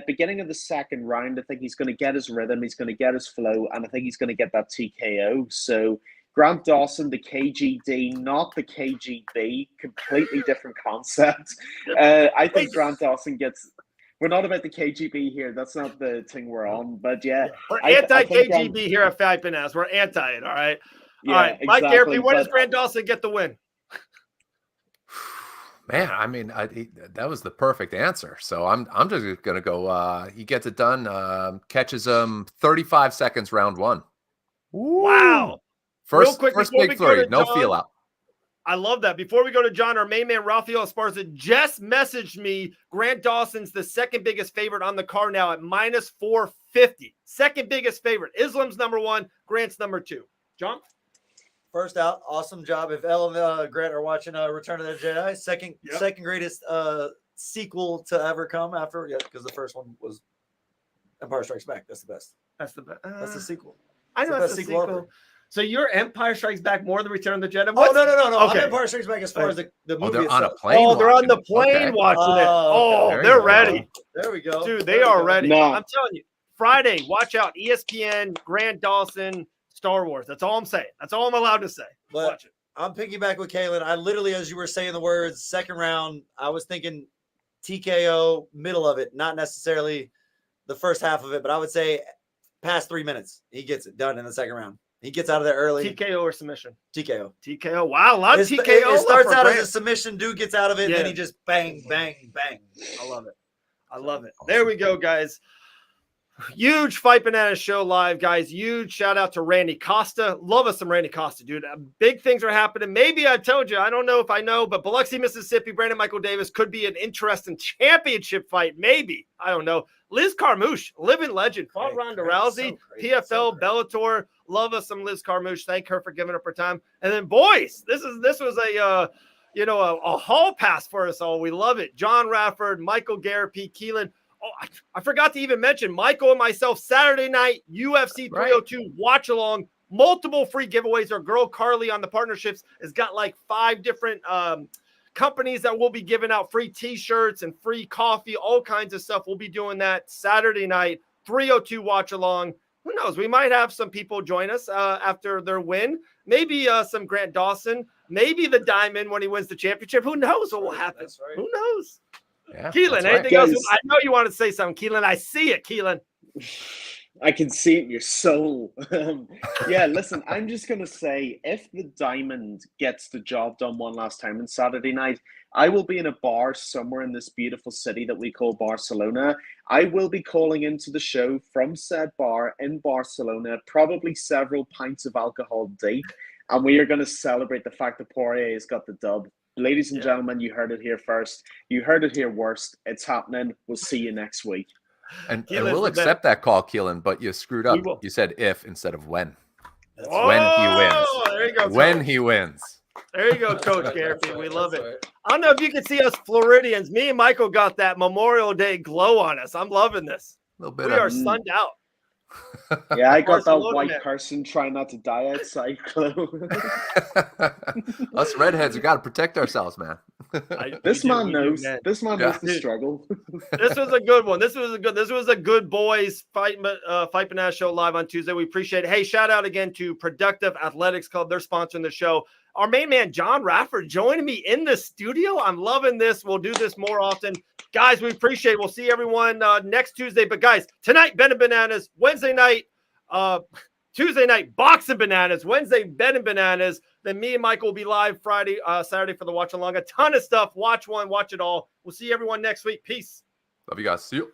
Beginning of the second round, I think he's going to get his rhythm, he's going to get his flow, and I think he's going to get that TKO. So Grant Dawson, the KGD, not the KGB, completely different concept. I think Grant Dawson gets... We're not about the KGB here. That's not the thing we're on. But yeah. We're anti-KGB here at Fight Bananas. We're anti it, all right? Yeah, all right. Mike exactly, Garrity, when does Grant Dawson get the win? Man, I mean, that was the perfect answer. So I'm just going to go, he gets it done, catches him 35 seconds round one. Wow. First big three, no feel out. I love that. Before we go to John, our main man, Rafael Esparza, just messaged me. Grant Dawson's the second biggest favorite on the card now at minus 450. Second biggest favorite. Islam's number one. Grant's number two. John? First out, awesome job. If Elle and Grant are watching Return of the Jedi, second greatest sequel to ever come after, because the first one was Empire Strikes Back. That's the best. That's the best. That's the sequel. I know that's the sequel. Ever. So your Empire Strikes Back more than Return of the Jedi? Oh, no. Okay. Empire Strikes Back as far as the movie they're itself. on a plane. They're on the plane watching it. Oh, they're ready. There we go. Dude, they are ready. No. I'm telling you. Friday, watch out. ESPN, Grant Dawson, Star Wars. That's all I'm saying. That's all I'm allowed to say. But watch it. I'm piggyback with Kaylin. I literally, as you were saying the words, second round, I was thinking TKO, middle of it, not necessarily the first half of it, but I would say past 3 minutes, he gets it done in the second round. He gets out of there early. TKO or submission? TKO. TKO. Wow, a lot of TKO. It starts out as a submission. Dude gets out of it, and then he just bang, bang, bang. I love it. I love it. There we go, guys. Huge Fight Bananas show live, guys. Huge shout out to Randy Costa. Love us some Randy Costa, dude. Big things are happening. Maybe I told you. I don't know if I know, but Biloxi, Mississippi, Brandon Michael Davis could be an interesting championship fight. Maybe. I don't know. Liz Carmouche, living legend. Fought Ronda Rousey, PFL, Bellator. Love us some Liz Carmouche. Thank her for giving up her time. And then, boys, this was a hall pass for us all. We love it. John Radford, Michael Garrity, Keelan. I forgot to even mention Michael and myself, Saturday night, UFC 302 watch along, multiple free giveaways. Our girl Carly on the partnerships has got like 5 different companies that will be giving out free t-shirts and free coffee, all kinds of stuff. We'll be doing that Saturday night, 302 watch along. Who knows? We might have some people join us after their win. Maybe some Grant Dawson, maybe the Diamond when he wins the championship. Who knows what will happen? Right. Who knows? Yeah, Keelan, anything else? I know you want to say something, Keelan. I see it, Keelan. I can see it in your soul. Yeah, listen, I'm just going to say, if the Diamond gets the job done one last time on Saturday night, I will be in a bar somewhere in this beautiful city that we call Barcelona. I will be calling into the show from said bar in Barcelona, probably several pints of alcohol deep, and we are going to celebrate the fact that Poirier has got the dub. Ladies and gentlemen, you heard it here first. You heard it here worst. It's happening. We'll see you next week. And we'll accept that call, Keelan, but you screwed up. You said if instead of when. It's when he wins. There you go, when Coach. he wins. There you go, Coach Garrity. We love it. Right. I don't know if you can see us Floridians. Me and Michael got that Memorial Day glow on us. I'm loving this. A little bit. We are sunned out. Yeah, I got that white person trying not to die outside glow. Us redheads, we got to protect ourselves, man. This man knows the struggle. This was a good one. This was a good boys Fight Banana show live on Tuesday. We appreciate it. Hey, shout out again to Productive Athletics Club. They're sponsoring the show. Our main man, John Rafford, joining me in the studio. I'm loving this. We'll do this more often. Guys, we appreciate it. We'll see everyone next Tuesday. But, guys, tonight, Ben and Bananas. Wednesday night, Tuesday night, Box and Bananas. Wednesday, Ben and Bananas. Then me and Michael will be live Saturday for the watch along. A ton of stuff. Watch one, watch it all. We'll see everyone next week. Peace. Love you guys. See you.